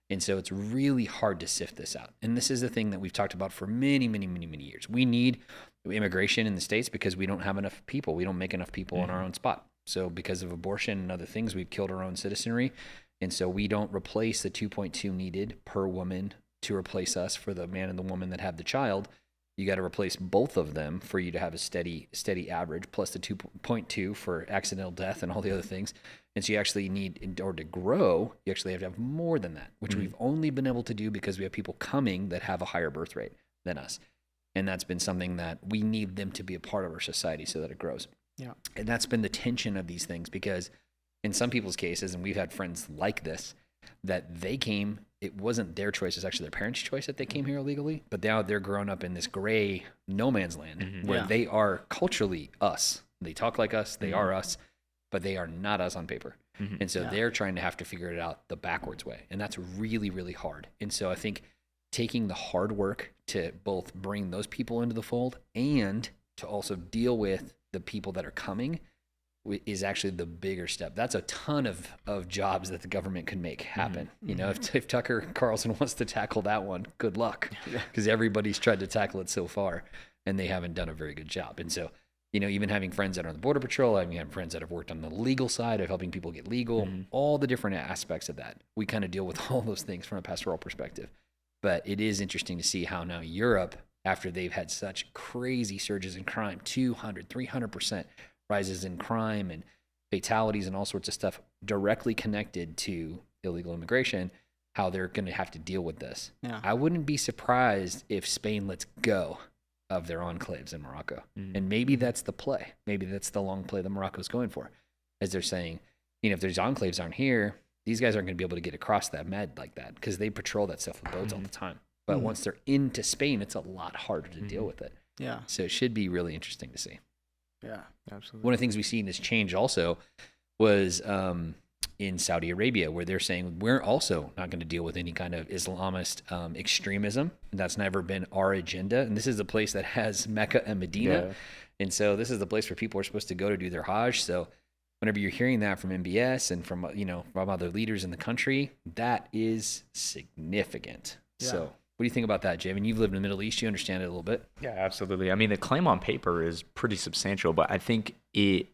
And so it's really hard to sift this out. And this is the thing that we've talked about for many, many, many, many years. We need immigration in the States because we don't have enough people. We don't make enough people on our own spot. So because of abortion and other things, we've killed our own citizenry. And so we don't replace the 2.2 needed per woman to replace us for the man and the woman that have the child. You got to replace both of them for you to have a steady average, plus the 2.2 for accidental death and all the other things. And so you actually need, in order to grow, you actually have to have more than that, which we've only been able to do because we have people coming that have a higher birth rate than us. And that's been something that we need them to be a part of our society so that it grows. Yeah. And that's been the tension of these things, because in some people's cases, and we've had friends like this, that they came, it wasn't their choice, it's actually their parents' choice that they came here illegally, but now they're grown up in this gray no man's land where they are culturally us. They talk like us, they are us, but they are not us on paper. And so they're trying to have to figure it out the backwards way. And that's really, really hard. And so I think taking the hard work to both bring those people into the fold and to also deal with the people that are coming, is actually the bigger step. That's a ton of jobs that the government can make happen. You know, if Tucker Carlson wants to tackle that one, good luck, because everybody's tried to tackle it so far and they haven't done a very good job. And so, you know, even having friends that are on the Border Patrol, having friends that have worked on the legal side of helping people get legal, all the different aspects of that, we kind of deal with all those things from a pastoral perspective. But it is interesting to see how now Europe, after they've had such crazy surges in crime, 200, 300% rises in crime and fatalities and all sorts of stuff directly connected to illegal immigration, how they're going to have to deal with this. Yeah. I wouldn't be surprised if Spain lets go of their enclaves in Morocco. And maybe that's the play. Maybe that's the long play that Morocco's going for, as they're saying, you know, if there's enclaves aren't here, these guys aren't going to be able to get across that med like that because they patrol that stuff with boats all the time. But once they're into Spain, it's a lot harder to deal with it. Yeah. So it should be really interesting to see. Yeah, absolutely. One of the things we've seen this change also was in Saudi Arabia, where they're saying we're also not going to deal with any kind of Islamist extremism. That's never been our agenda. And this is a place that has Mecca and Medina. Yeah. And so this is the place where people are supposed to go to do their Hajj. So whenever you're hearing that from MBS and from, you know, from other leaders in the country, that is significant. Yeah. So what do you think about that, Javan? You've lived in the Middle East. You understand it a little bit. Yeah, absolutely. I mean, the claim on paper is pretty substantial, but I think it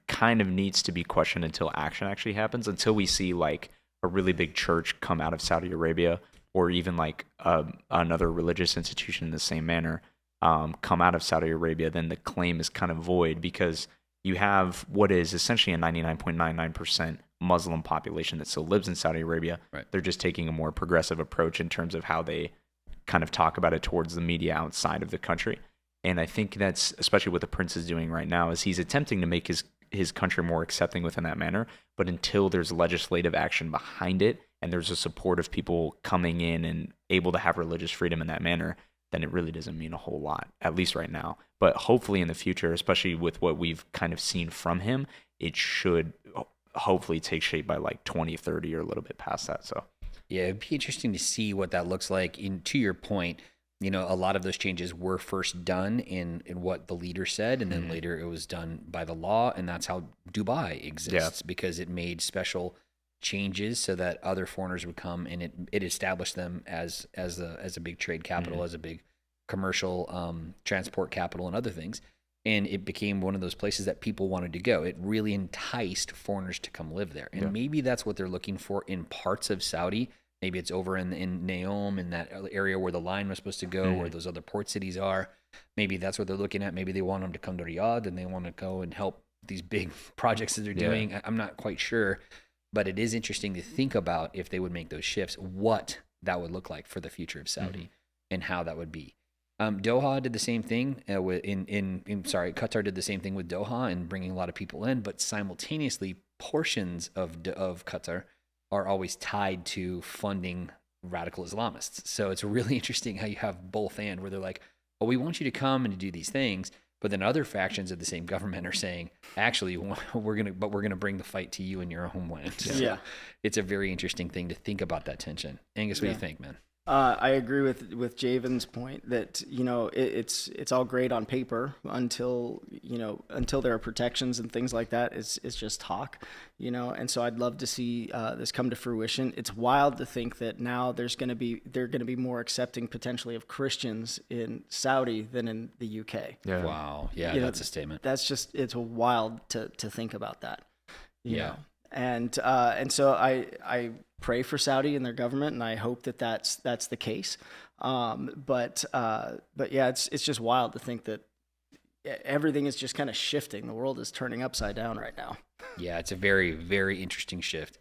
kind of needs to be questioned until action actually happens, until we see like a really big church come out of Saudi Arabia, or even like another religious institution in the same manner come out of Saudi Arabia. Then the claim is kind of void, because you have what is essentially a 99.99% Muslim population that still lives in Saudi Arabia. Right. They're just taking a more progressive approach in terms of how they kind of talk about it towards the media outside of the country. And I think that's especially what the prince is doing right now, is he's attempting to make his country more accepting within that manner. But until there's legislative action behind it and there's a support of people coming in and able to have religious freedom in that manner, then it really doesn't mean a whole lot, at least right now. But hopefully in the future, especially with what we've kind of seen from him, it should hopefully take shape by like 2030 or a little bit past that. So yeah, it'd be interesting to see what that looks like. To your point, you know, a lot of those changes were first done in what the leader said, and then later it was done by the law, and that's how Dubai exists, because it made special changes so that other foreigners would come, and it established them as a big trade capital, as a big commercial transport capital and other things. And it became one of those places that people wanted to go. It really enticed foreigners to come live there. And maybe that's what they're looking for in parts of Saudi. Maybe it's over in Neom, in that area where the line was supposed to go, where those other port cities are. Maybe that's what they're looking at. Maybe they want them to come to Riyadh and they want to go and help these big projects that they're doing. I'm not quite sure. But it is interesting to think about, if they would make those shifts, what that would look like for the future of Saudi and how that would be. Doha did the same thing Qatar did the same thing with Doha and bringing a lot of people in, but simultaneously portions of Qatar are always tied to funding radical Islamists. So it's really interesting how you have both and, where they're like, oh, we want you to come and to do these things, but then other factions of the same government are saying, actually, we're gonna bring the fight to you in your homeland. So it's a very interesting thing to think about, that tension. Angus, what do you think, man? I agree with Javan's point that, you know, it's all great on paper until there are protections and things like that. It's just talk, you know. And so I'd love to see this come to fruition. It's wild to think that now they're going to be more accepting potentially of Christians in Saudi than in the UK. Yeah. Wow. Yeah, that's a statement. That's just, it's wild to think about that. You know? And so I pray for Saudi and their government, and I hope that that's the case. But yeah, it's just wild to think that everything is just kind of shifting. The world is turning upside down right now. Yeah, it's a very, very interesting shift.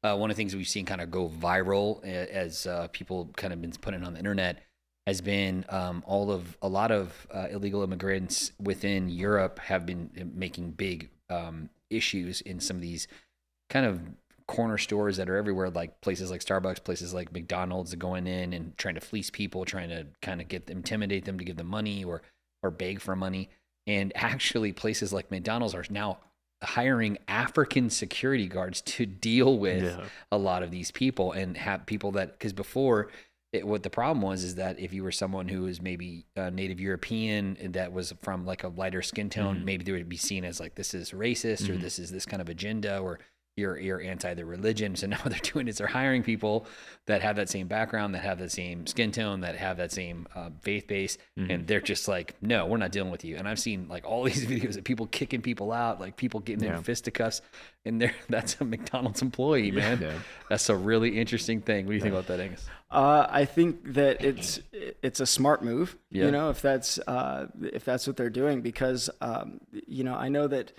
One of the things we've seen kind of go viral as people kind of been putting on the internet has been a lot of illegal immigrants within Europe have been making big issues in some of these kind of corner stores that are everywhere, like places like Starbucks, places like McDonald's, going in and trying to fleece people, trying to kind of intimidate them to give them money or beg for money. And actually places like McDonald's are now hiring African security guards to deal with a lot of these people, and have people that, because before what the problem was is that if you were someone who was maybe Native European that was from like a lighter skin tone, maybe they would be seen as like, this is racist or this is this kind of agenda, or you're anti the religion. So now what they're doing is they're hiring people that have that same background, that have that same skin tone, that have that same faith base. And they're just like, no, we're not dealing with you. And I've seen like all these videos of people kicking people out, like people getting in fisticuffs, and that's a McDonald's employee, man. Yeah. That's a really interesting thing. What do you think about that, Angus? I think that it's a smart move, you know, if that's what they're doing, because, you know, I know that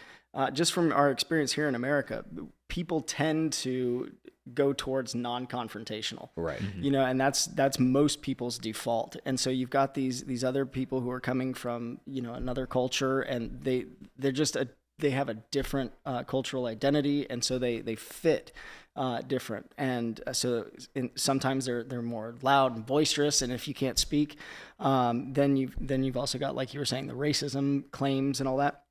just from our experience here in America, people tend to go towards non-confrontational, right? You know, and that's most people's default. And so you've got these other people who are coming from, you know, another culture, and they have a different cultural identity, and so they fit different. And so sometimes they're more loud and boisterous, and if you can't speak, then you've also got, like you were saying, the racism claims and all that.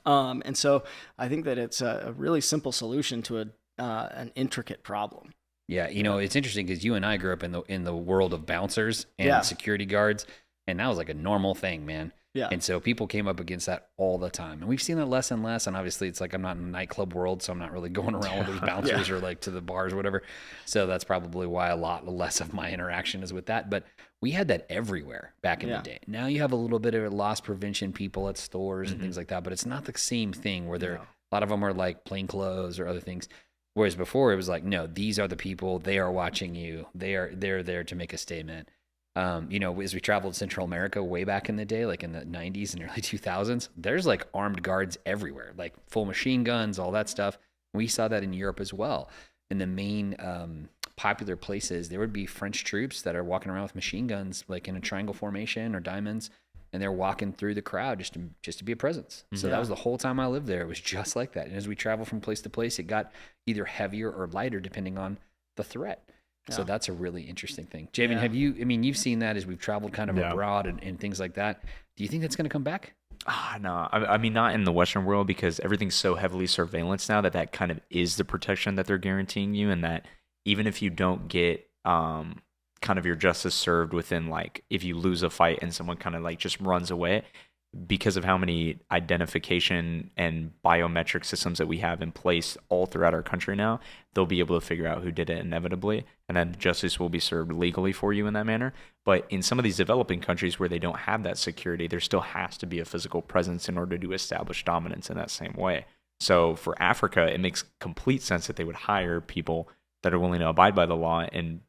And so I think that it's a really simple solution to an intricate problem. Yeah, you know, it's interesting because you and I grew up in the world of bouncers and security guards, and that was like a normal thing, man. Yeah. And so people came up against that all the time. And we've seen that less and less. And obviously it's like, I'm not in the nightclub world, so I'm not really going around with those bouncers or like to the bars or whatever. So that's probably why a lot less of my interaction is with that. But we had that everywhere back in the day. Now you have a little bit of loss prevention people at stores and things like that, but it's not the same thing where a lot of them are like plainclothes or other things. Whereas before it was like, no, these are the people, they are watching you. They're there to make a statement. You know, as we traveled to Central America way back in the day, like in the 90s and early 2000s, there's like armed guards everywhere, like full machine guns, all that stuff. We saw that in Europe as well. In the main popular places, there would be French troops that are walking around with machine guns, like in a triangle formation or diamonds, and they're walking through the crowd just to be a presence. So that was the whole time I lived there. It was just like that. And as we travel from place to place, it got either heavier or lighter depending on the threat. So that's a really interesting thing. Javan, you've seen that as we've traveled kind of abroad and things like that. Do you think that's going to come back? No, I mean, not in the Western world, because everything's so heavily surveillance now that kind of is the protection that they're guaranteeing you. And that even if you don't get kind of your justice served within, like, if you lose a fight and someone kind of like just runs away, because of how many identification and biometric systems that we have in place all throughout our country now, they'll be able to figure out who did it inevitably, and then justice will be served legally for you in that manner. But in some of these developing countries where they don't have that security, there still has to be a physical presence in order to establish dominance in that same way. So for Africa, it makes complete sense that they would hire people that are willing to abide by the law and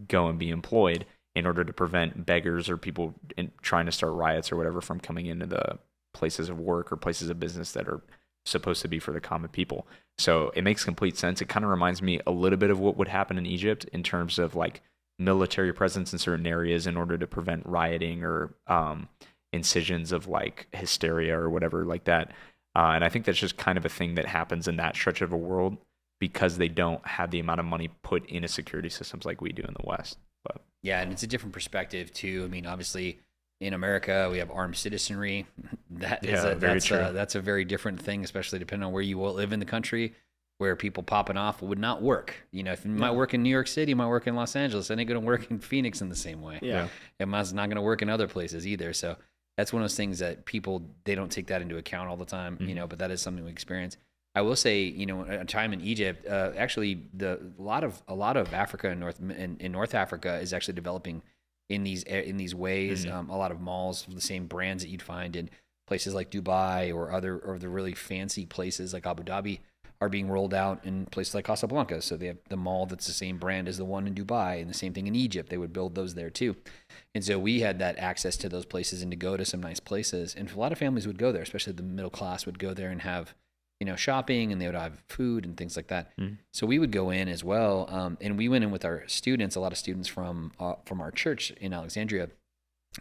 go and be employed in order to prevent beggars or people trying to start riots or whatever from coming into the places of work or places of business that are supposed to be for the common people. So it makes complete sense. It kind of reminds me a little bit of what would happen in Egypt in terms of like military presence in certain areas in order to prevent rioting or incisions of like hysteria or whatever like that. And I think that's just kind of a thing that happens in that stretch of a world because they don't have the amount of money put into security systems like we do in the West. But yeah, and it's a different perspective too. I mean, obviously, in America, we have armed citizenry. That's a very different thing, especially depending on where you will live in the country, where people popping off would not work. You know, if you might work in New York City, you might work in Los Angeles, it ain't going to work in Phoenix in the same way. Yeah. It's not going to work in other places either. So that's one of those things that people, they don't take that into account all the time, you know, but that is something we experience. I will say, you know, a time in Egypt, actually, a lot of Africa and North Africa is actually developing in these ways. A lot of malls, the same brands that you'd find in places like Dubai or the really fancy places like Abu Dhabi are being rolled out in places like Casablanca. So they have the mall that's the same brand as the one in Dubai, and the same thing in Egypt. They would build those there too. And so we had that access to those places and to go to some nice places. And a lot of families would go there, especially the middle class would go there and have, you know, shopping, and they would have food and things like that. So we would go in as well. And we went in with our students, a lot of students from our church in Alexandria.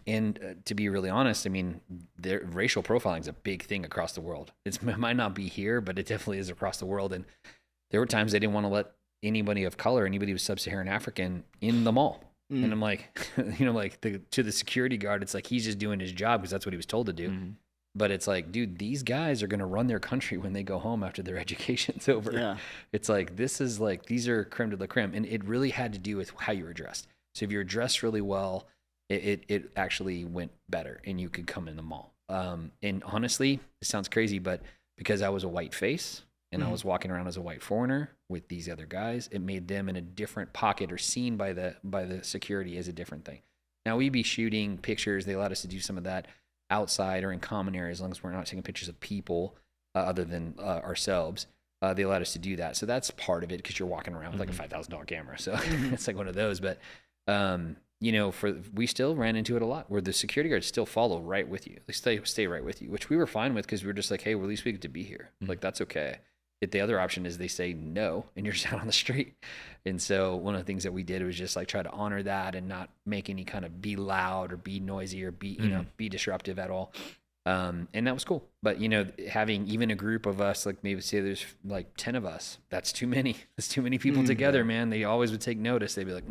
And to be really honest, I mean, racial profiling is a big thing across the world. It might not be here, but it definitely is across the world. And there were times they didn't want to let anybody of color, anybody who was sub-Saharan African, in the mall. And I'm like, you know, like to the security guard, it's like he's just doing his job because that's what he was told to do. But it's like, dude, these guys are going to run their country when they go home after their education's over. Yeah. It's like, these are creme de la creme. And it really had to do with how you were dressed. So if you're dressed really well, it actually went better, and you could come in the mall. And honestly, it sounds crazy, but because I was a white face and I was walking around as a white foreigner with these other guys, it made them in a different pocket or seen by the security as a different thing. Now we'd be shooting pictures. They allowed us to do some of that outside or in common areas, as long as we're not taking pictures of people other than ourselves. They allowed us to do that. So that's part of it, because you're walking around with like a $5,000 camera. So it's like one of those. But, we still ran into it a lot where the security guards still follow right with you. They stay right with you, which we were fine with, because we were just like, hey, well, at least we get to be here. Like, that's okay. Yet the other option is they say no, and you're just out on the street. And so one of the things that we did was just like try to honor that and not make any kind of be loud or be noisy or be disruptive at all. And that was cool. But, having even a group of us, like maybe say there's like 10 of us, that's too many. That's too many people together, man. They always would take notice. They'd be like,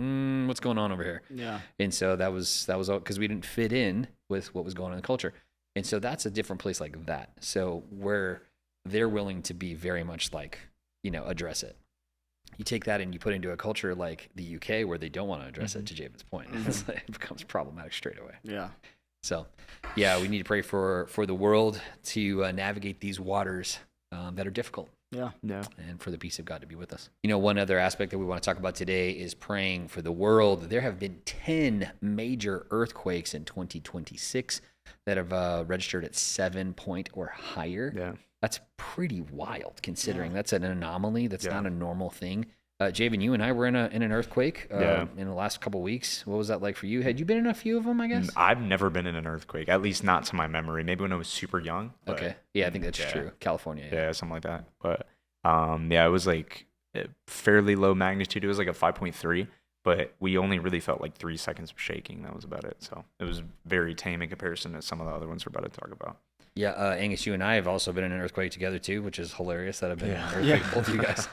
what's going on over here? Yeah. And so that was all because we didn't fit in with what was going on in the culture. And so that's a different place like that. So where they're willing to be very much like, address it. You take that and you put into a culture like the UK where they don't want to address it, to Javen's point. It's like, it becomes problematic straight away. Yeah. So, yeah, we need to pray for the world to navigate these waters that are difficult. Yeah. And for the peace of God to be with us. One other aspect that we want to talk about today is praying for the world. There have been 10 major earthquakes in 2026 that have registered at 7 point or higher. Yeah. That's pretty wild, considering that's an anomaly. That's not a normal thing. Javan, you and I were in an earthquake in the last couple of weeks. What was that like for you? Had you been in a few of them, I guess? I've never been in an earthquake, at least not to my memory. Maybe when I was super young. But, okay. Yeah, I think that's true. California. Yeah, something like that. But it was like a fairly low magnitude. It was like a 5.3, but we only really felt like 3 seconds of shaking. That was about it. So it was very tame in comparison to some of the other ones we're about to talk about. Yeah, Angus, you and I have also been in an earthquake together too, which is hilarious that I've been in an earthquake, both of you guys.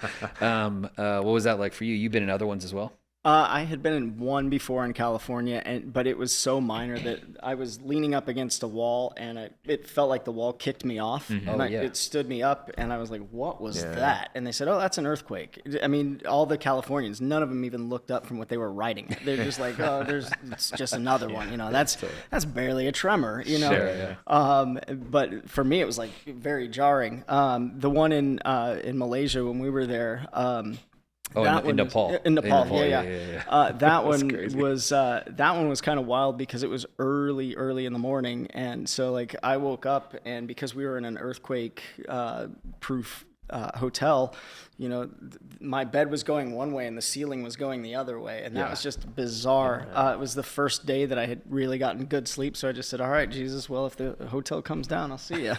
What was that like for you? You've been in other ones as well? I had been in one before in California, but it was so minor that I was leaning up against a wall, and it felt like the wall kicked me off. And it stood me up, and I was like, what was that? And they said, oh, that's an earthquake. I mean, all the Californians, none of them even looked up from what they were writing. They're just like, oh, it's just another one. That's barely a tremor, Sure, but for me, it was like very jarring. The one in Malaysia when we were there, in Nepal. In Nepal, yeah. That one was kind of wild because it was early in the morning, and so like I woke up, and because we were in an earthquake proof hotel, my bed was going one way and the ceiling was going the other way, and that was just bizarre. It was the first day that I had really gotten good sleep, so I just said, all right, Jesus, well, if the hotel comes down, I'll see you.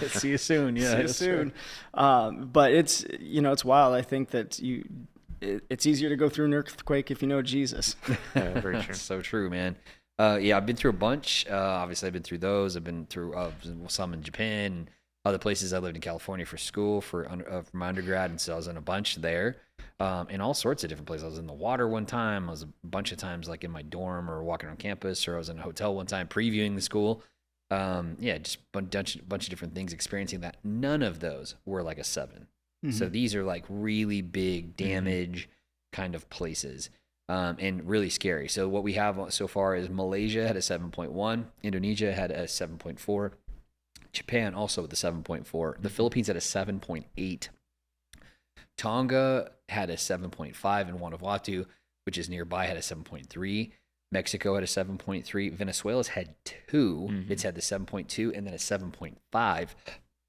See you soon. Yeah, see you soon. But it's it's wild. I think that it's easier to go through an earthquake if you know Jesus. Yeah, very true. So true, man. I've been through a bunch. Obviously, I've been through those. I've been through some in Japan. Other places. I lived in California for school for my undergrad, and so I was in a bunch there, in all sorts of different places. I was in the water one time. I was a bunch of times like in my dorm or walking around campus, or I was in a hotel one time previewing the school. Just a bunch of different things, experiencing that. None of those were like a 7. So these are like really big damage kind of places, and really scary. So what we have so far is Malaysia had a 7.1, Indonesia had a 7.4. Japan also with a 7.4. The Philippines had a 7.8. Tonga had a 7.5, and Vanuatu, which is nearby, had a 7.3. Mexico had a 7.3. Venezuela's had 2. It's had the 7.2 and then a 7.5.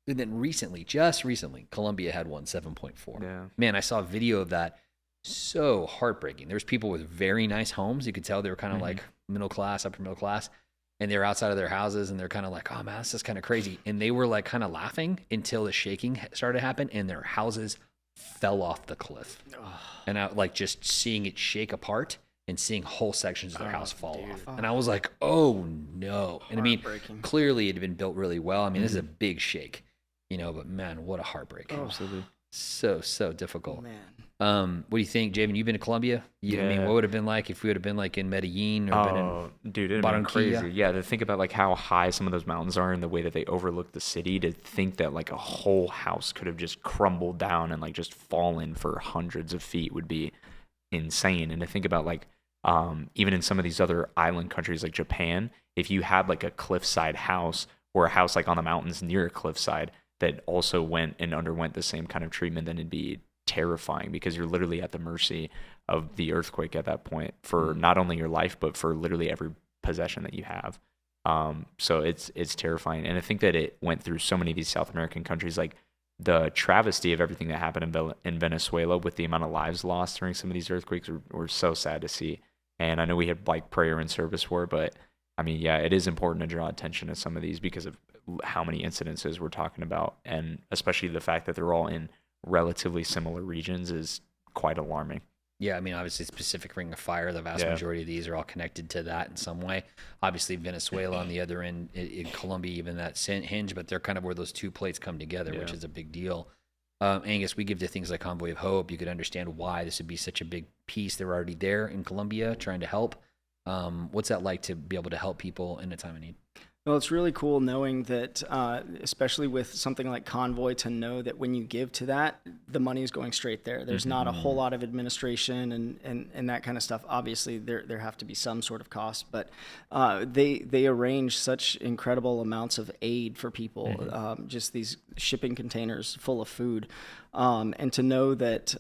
And then just recently, Colombia had one 7.4. Yeah. Man, I saw a video of that. So heartbreaking. There's people with very nice homes. You could tell they were kind of like middle class, upper middle class. And they were outside of their houses, and they're kind of like, oh, man, this is kind of crazy. And they were like kind of laughing until the shaking started to happen, and their houses fell off the cliff. And I like just seeing it shake apart and seeing whole sections of their house fall off. And I was like, oh, no. And I mean, clearly it had been built really well. I mean, this is a big shake, but man, what a heartbreak. Oh, absolutely. So difficult. Man. What do you think, Javan? You've been to Colombia? I mean, what would it have been like if we would have been like in Medellin or been in dude, it'd been crazy. Yeah, to think about like how high some of those mountains are and the way that they overlook the city, to think that like a whole house could have just crumbled down and like just fallen for hundreds of feet would be insane. And to think about like Even in some of these other island countries like Japan, if you had like a cliffside house or a house like on the mountains near a cliffside that also went and underwent the same kind of treatment, then it'd be terrifying because you're literally at the mercy of the earthquake at that point for not only your life, but for literally every possession that you have. So it's terrifying. And I think that it went through so many of these South American countries, like the travesty of everything that happened in Venezuela with the amount of lives lost during some of these earthquakes were so sad to see. And I know we had like prayer and service for it, but I mean, yeah, it is important to draw attention to some of these because of how many incidences we're talking about. And especially the fact that they're all in relatively similar regions is quite alarming. Yeah, I mean, obviously, Pacific Ring of Fire, the vast majority of these are all connected to that in some way. Obviously, Venezuela on the other end, in Colombia, even that hinge, but they're kind of where those two plates come together, which is a big deal. Angus, we give to things like Convoy of Hope. You could understand why this would be such a big piece. They're already there in Colombia trying to help. What's that like to be able to help people in a time of need? Well, it's really cool knowing that, especially with something like Convoy, to know that when you give to that, the money is going straight there. There's not a whole lot of administration and that kind of stuff. Obviously, there have to be some sort of cost, but they arrange such incredible amounts of aid for people, just these shipping containers full of food. And to know that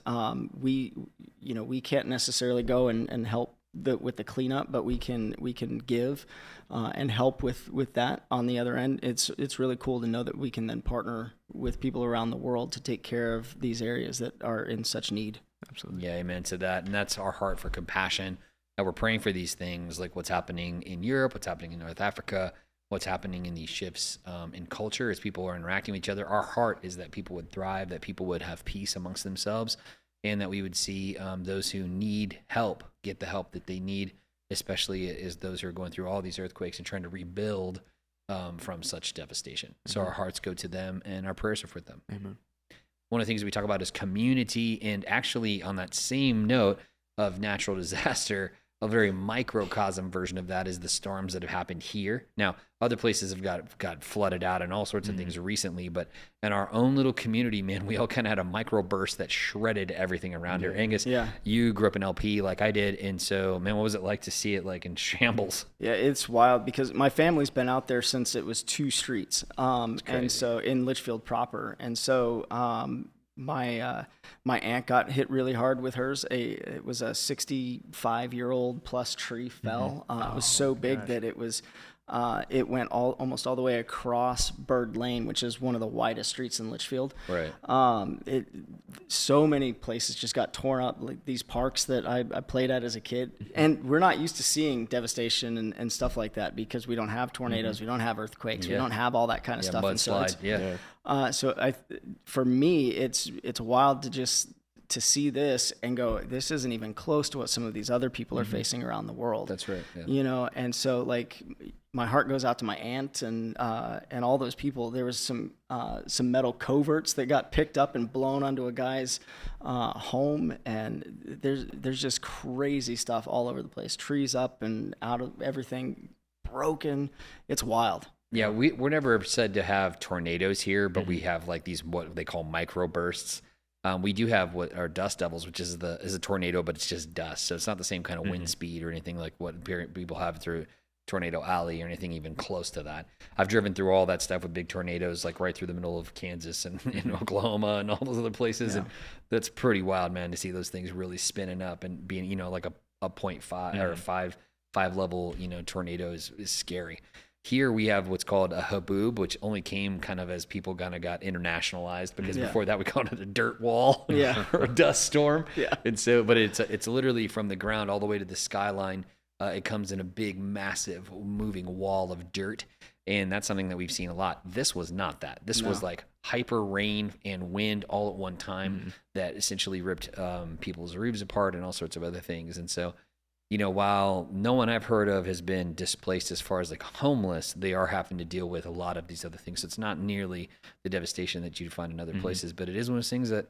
we can't necessarily go and help with the cleanup, but we can give and help with that on the other end. It's really cool to know that we can then partner with people around the world to take care of these areas that are in such need. Absolutely. Yeah, amen to that. And that's our heart for compassion. That we're praying for these things, like what's happening in Europe, what's happening in North Africa, what's happening in these shifts in culture as people are interacting with each other. Our heart is that people would thrive, that people would have peace amongst themselves, and that we would see those who need help get the help that they need, especially as those who are going through all these earthquakes and trying to rebuild from such devastation. So our hearts go to them and our prayers are for them. Amen. One of the things we talk about is community, and actually on that same note of natural disaster, a very microcosm version of that is the storms that have happened here. Now, other places have got flooded out and all sorts of things recently, but in our own little community, man, we all kind of had a microburst that shredded everything around here. Angus, you grew up in LP like I did, and so, man, what was it like to see it like in shambles? Yeah, it's wild because my family's been out there since it was 2 streets, and so in Litchfield proper, and so my aunt got hit really hard with hers. It was a 65-year-old plus tree fell. It was so big that it went almost all the way across Bird Lane, which is one of the widest streets in Litchfield. Right. So many places just got torn up, like these parks that I played at as a kid. And we're not used to seeing devastation and stuff like that because we don't have tornadoes, we don't have earthquakes, we don't have all that kind of stuff. Mudslide, so for me, it's wild to see this and go, this isn't even close to what some of these other people are facing around the world. That's right. Yeah. You know, and so like my heart goes out to my aunt and all those people. There was some metal coverts that got picked up and blown onto a guy's home, and there's just crazy stuff all over the place. Trees up and out of everything broken. It's wild. Yeah, we're never said to have tornadoes here, but we have like these what they call microbursts. We do have what are dust devils, which is a tornado, but it's just dust. So it's not the same kind of wind speed or anything like what people have through Tornado Alley or anything even close to that. I've driven through all that stuff with big tornadoes, like right through the middle of Kansas and in Oklahoma and all those other places. Yeah. And that's pretty wild, man, to see those things really spinning up and being, like a 0.5 or 5 level, tornado is scary. Here we have what's called a haboob, which only came kind of as people kind of got internationalized, because before that we called it a dirt wall or a dust storm. Yeah. And so, but it's literally from the ground all the way to the skyline. It comes in a big, massive moving wall of dirt. And that's something that we've seen a lot. This was not that. This was like hyper rain and wind all at one time that essentially ripped people's roofs apart and all sorts of other things. And so, while no one I've heard of has been displaced as far as like homeless, they are having to deal with a lot of these other things. So it's not nearly the devastation that you'd find in other places, but it is one of those things that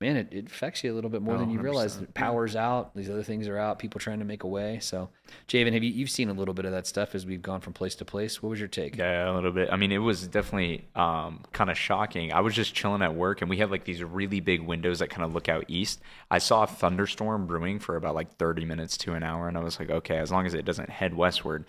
man, it affects you a little bit more than you realize. 100%. Power's out, these other things are out, people trying to make a way. So, Javan, you've seen a little bit of that stuff as we've gone from place to place. What was your take? Yeah, a little bit. I mean, it was definitely kind of shocking. I was just chilling at work, and we have like these really big windows that kind of look out east. I saw a thunderstorm brewing for about like 30 minutes to an hour, and I was like, okay, as long as it doesn't head westward.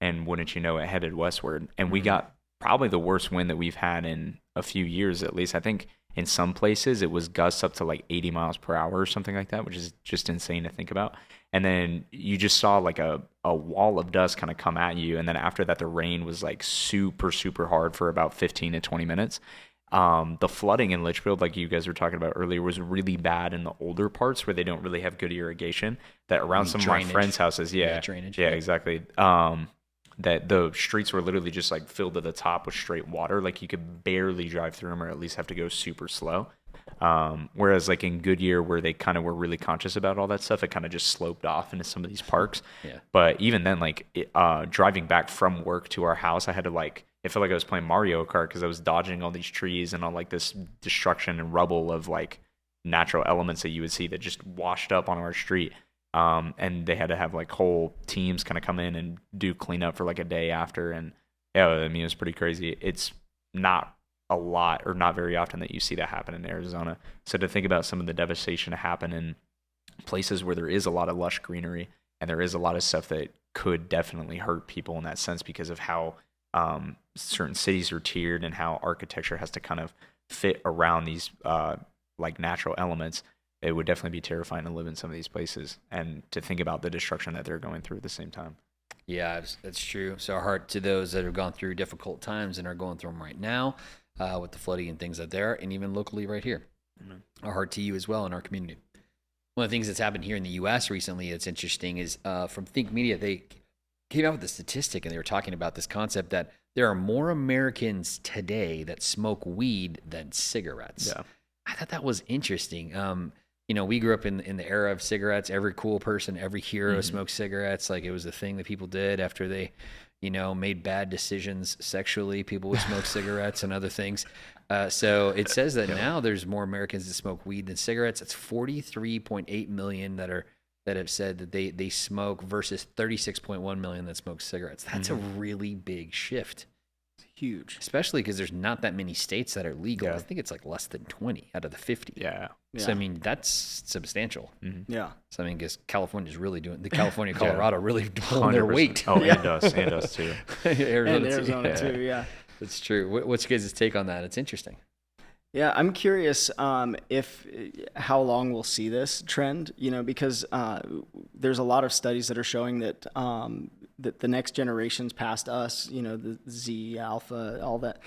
And wouldn't you know, it headed westward. And we got probably the worst wind that we've had in a few years, at least. I think in some places it was gusts up to like 80 miles per hour or something like that, which is just insane to think about. And then you just saw like a wall of dust kind of come at you. And then after that, the rain was like super, super hard for about 15 to 20 minutes. The flooding in Litchfield, like you guys were talking about earlier, was really bad in the older parts where they don't really have good irrigation. That around some drainage. of my friends' houses, Drainage. yeah, exactly. That the streets were literally just like filled to the top with straight water. Like you could barely drive through them, or at least have to go super slow. Whereas like in Goodyear, where they kind of were really conscious about all that stuff, it kind of just sloped off into some of these parks. Yeah. But even then, like driving back from work to our house, I had to like, it felt like I was playing Mario Kart because I was dodging all these trees and all like this destruction and rubble of like natural elements that you would see that just washed up on our street. And they had to have like whole teams kind of come in and do cleanup for like a day after. And yeah, I mean, it was pretty crazy. It's not a lot or not very often that you see that happen in Arizona. So to think about some of the devastation to happen in places where there is a lot of lush greenery and there is a lot of stuff that could definitely hurt people in that sense because of how certain cities are tiered and how architecture has to kind of fit around these like natural elements. It would definitely be terrifying to live in some of these places and to think about the destruction that they're going through at the same time. Yeah, that's true. So our heart to those that have gone through difficult times and are going through them right now with the flooding and things out there, and even locally right here. Mm-hmm. Our heart to you as well in our community. One of the things that's happened here in the U.S. recently that's interesting is from Think Media, they came out with a statistic, and they were talking about this concept that there are more Americans today that smoke weed than cigarettes. Yeah. I thought that was interesting. You know, we grew up in the era of cigarettes. Every cool person, every hero smoked cigarettes. Like it was a thing that people did after they, you know, made bad decisions sexually. People would smoke cigarettes and other things. So it says that now there's more Americans that smoke weed than cigarettes. It's 43.8 million that have said that they smoke versus 36.1 million that smoke cigarettes. That's a really big shift. Huge, especially because there's not that many states that are legal. Yeah. I think it's like less than 20 out of the 50. Yeah. So I mean that's substantial. Mm-hmm. Yeah. So I mean, because California's really doing California, Colorado really pulling their weight. Oh, and us too. Arizona too. Yeah. That's true. What's your guys' take on that? It's interesting. Yeah, I'm curious if how long we'll see this trend. You know, because there's a lot of studies that are showing that that the next generations past us, you know, the Z, Alpha, all that,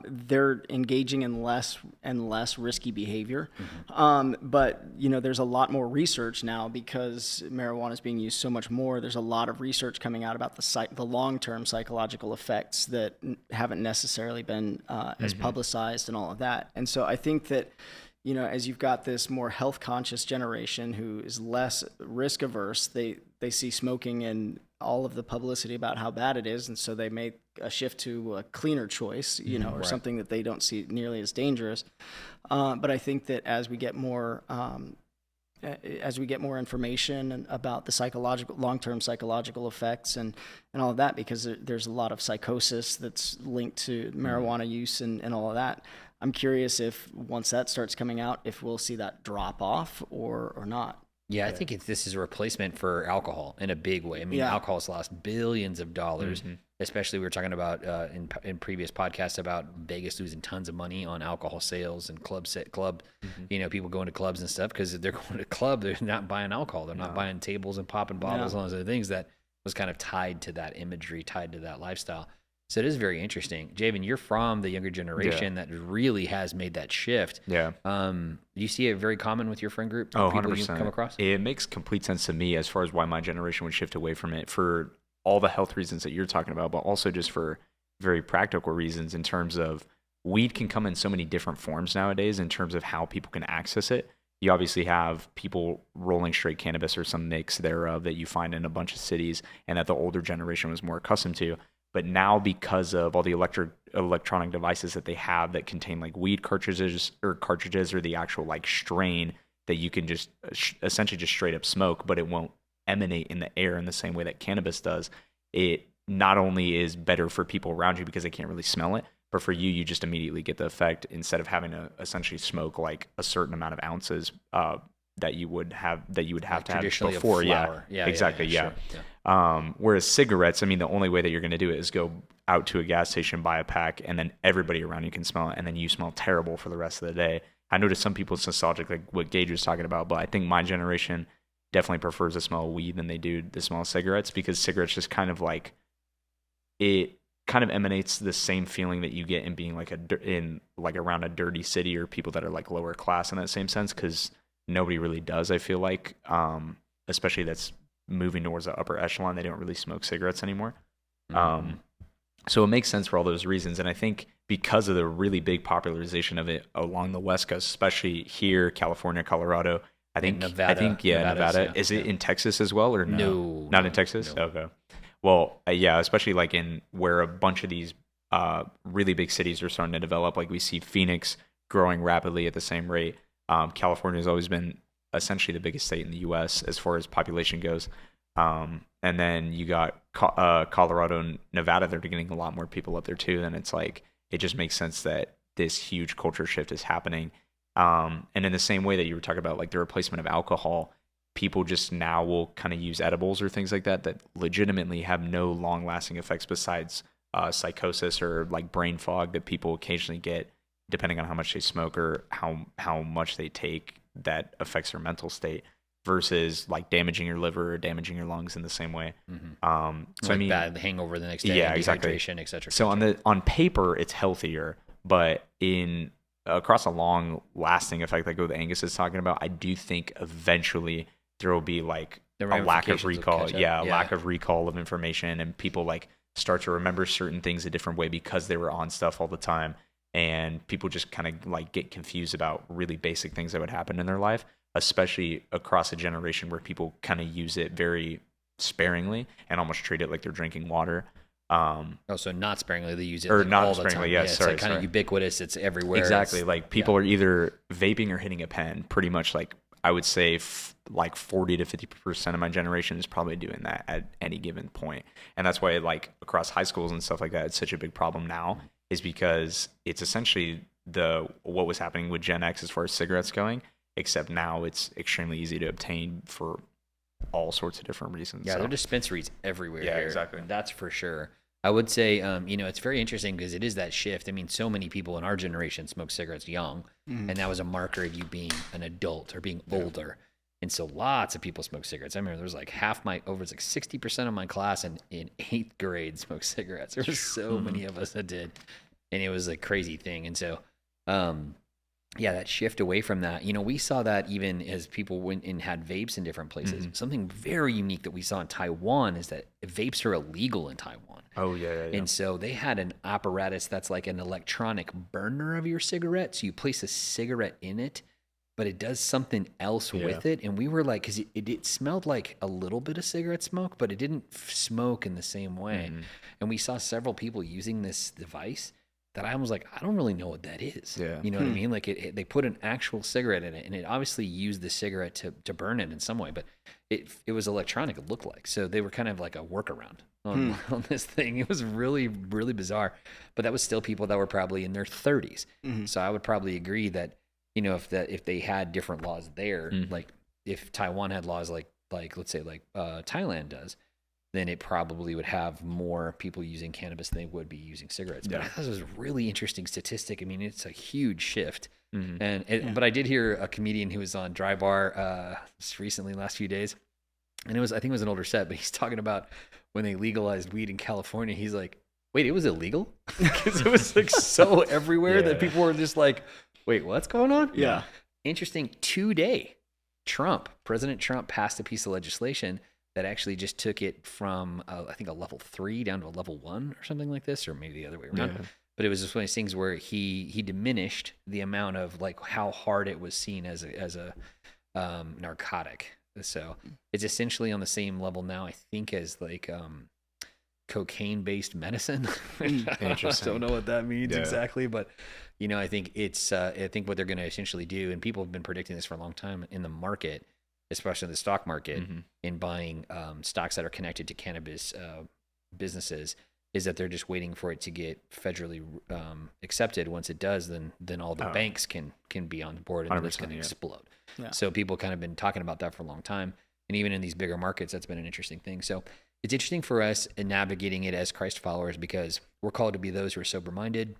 they're engaging in less and less risky behavior. But, you know, there's a lot more research now because marijuana is being used so much more. There's a lot of research coming out about the long-term psychological effects that haven't necessarily been as publicized and all of that. And so I think that, you know, as you've got this more health conscious generation who is less risk averse, they see smoking and all of the publicity about how bad it is, and so they make a shift to a cleaner choice, you know, or something that they don't see nearly as dangerous. But I think that as we get more information about the long-term psychological effects and all of that, because there's a lot of psychosis that's linked to marijuana use and all of that. I'm curious if once that starts coming out, if we'll see that drop off or not. Yeah, I think this is a replacement for alcohol in a big way. I mean, alcohol has lost billions of dollars, especially we were talking about in previous podcasts about Vegas losing tons of money on alcohol sales and you know, people going to clubs and stuff because they're going to a club, they're not buying alcohol. They're not buying tables and popping bottles and all those other things that was kind of tied to that imagery, tied to that lifestyle. So it is very interesting. Javan, you're from the younger generation that really has made that shift. Yeah. Do you see it very common with your friend group? Oh, people 100%. You come across? It makes complete sense to me as far as why my generation would shift away from it for all the health reasons that you're talking about, but also just for very practical reasons in terms of weed can come in so many different forms nowadays in terms of how people can access it. You obviously have people rolling straight cannabis or some mix thereof that you find in a bunch of cities and that the older generation was more accustomed to. But now, because of all the electronic devices that they have that contain like weed cartridges or the actual like strain that you can just essentially just straight up smoke, but it won't emanate in the air in the same way that cannabis does. It not only is better for people around you because they can't really smell it, but for you, you just immediately get the effect instead of having to essentially smoke like a certain amount of ounces that you would have to have before. Yeah, exactly. Yeah. Sure. Whereas cigarettes, I mean, the only way that you're going to do it is go out to a gas station, buy a pack, and then everybody around you can smell it, and then you smell terrible for the rest of the day. I noticed some people it's nostalgic, like what Gage was talking about, but I think my generation definitely prefers the smell of weed than they do the smell of cigarettes, because cigarettes just kind of like, it kind of emanates the same feeling that you get in being like around a dirty city or people that are like lower class in that same sense, because nobody really does, I feel like, especially that's moving towards the upper echelon. They don't really smoke cigarettes anymore. So it makes sense for all those reasons. And I think because of the really big popularization of it along the West Coast, especially here, California, Colorado, Nevada. Yeah. Is it in Texas as well, or no? No, not in Texas? No. Okay. Well, yeah, especially like in where a bunch of these really big cities are starting to develop. Like we see Phoenix growing rapidly at the same rate. California has always been essentially the biggest state in the U.S. as far as population goes. And then you got Colorado and Nevada. They're getting a lot more people up there too. And it's like, it just makes sense that this huge culture shift is happening. And in the same way that you were talking about, like the replacement of alcohol, people just now will kind of use edibles or things like that legitimately have no long lasting effects besides psychosis or like brain fog that people occasionally get depending on how much they smoke or how much they take that affects their mental state, versus like damaging your liver or damaging your lungs in the same way. So I mean, bad hangover the next day, dehydration, et cetera. So on paper, it's healthier, but across a long lasting effect, like what Angus is talking about, I do think eventually there will be like a lack of recall. Lack of recall of information, and people like start to remember certain things a different way because they were on stuff all the time. And people just kind of like get confused about really basic things that would happen in their life, especially across a generation where people kind of use it very sparingly and almost treat it like they're drinking water. So not sparingly, they use it or like not all sparingly. The time. Yes, it's like kind of ubiquitous. It's everywhere. Exactly. Like people are either vaping or hitting a pen. Pretty much, like I would say, like 40 to 50% of my generation is probably doing that at any given point. And that's why, like across high schools and stuff like that, it's such a big problem now. Is because it's essentially what was happening with Gen X as far as cigarettes going, except now it's extremely easy to obtain for all sorts of different reasons. Yeah, there are dispensaries everywhere. Yeah, here. exactly. That's for sure. I would say, it's very interesting because it is that shift. I mean, so many people in our generation smoke cigarettes young, and that was a marker of you being an adult or being older. And so lots of people smoke cigarettes. I remember there was like 60% of my class in 8th grade smoked cigarettes. There were so many of us that did. And it was a crazy thing. And so, that shift away from that, we saw that even as people went and had vapes in different places. Something very unique that we saw in Taiwan is that vapes are illegal in Taiwan. Oh, yeah. And so they had an apparatus that's like an electronic burner of your cigarette. So you place a cigarette in it, but it does something else with it. And we were like, because it smelled like a little bit of cigarette smoke, but it didn't smoke in the same way. And we saw several people using this device that I was like, I don't really know what that is. Yeah. You know what I mean? Like they put an actual cigarette in it, and it obviously used the cigarette to burn it in some way, but it was electronic, it looked like. So they were kind of like a workaround on this thing. It was really, really bizarre. But that was still people that were probably in their 30s. So I would probably agree that, if they had different laws there, like if Taiwan had laws like let's say Thailand does, then it probably would have more people using cannabis than they would be using cigarettes. But I thought it was a really interesting statistic. I mean, it's a huge shift. But I did hear a comedian who was on Dry Bar recently, last few days, and I think it was an older set, but he's talking about when they legalized weed in California. He's like, wait, it was illegal? Because it was like so everywhere that people were just like, wait, what's going on? Yeah. Interesting. Today, President Trump passed a piece of legislation that actually just took it from, I think, a level 3 down to a level 1 or something like this, or maybe the other way around. Yeah. But it was just one of those things where he diminished the amount of like how hard it was seen as a narcotic. So it's essentially on the same level now, I think, as like cocaine-based medicine. Interesting. I don't know what that means Yeah. exactly, but I think it's I think what they're going to essentially do, and people have been predicting this for a long time in the market, especially in the stock market, in buying stocks that are connected to cannabis businesses, is that they're just waiting for it to get federally accepted. Once it does, then all the banks can be on board, and it's going to explode. Yeah. So people kind of been talking about that for a long time, and even in these bigger markets, that's been an interesting thing. So it's interesting for us in navigating it as Christ followers, because we're called to be those who are sober-minded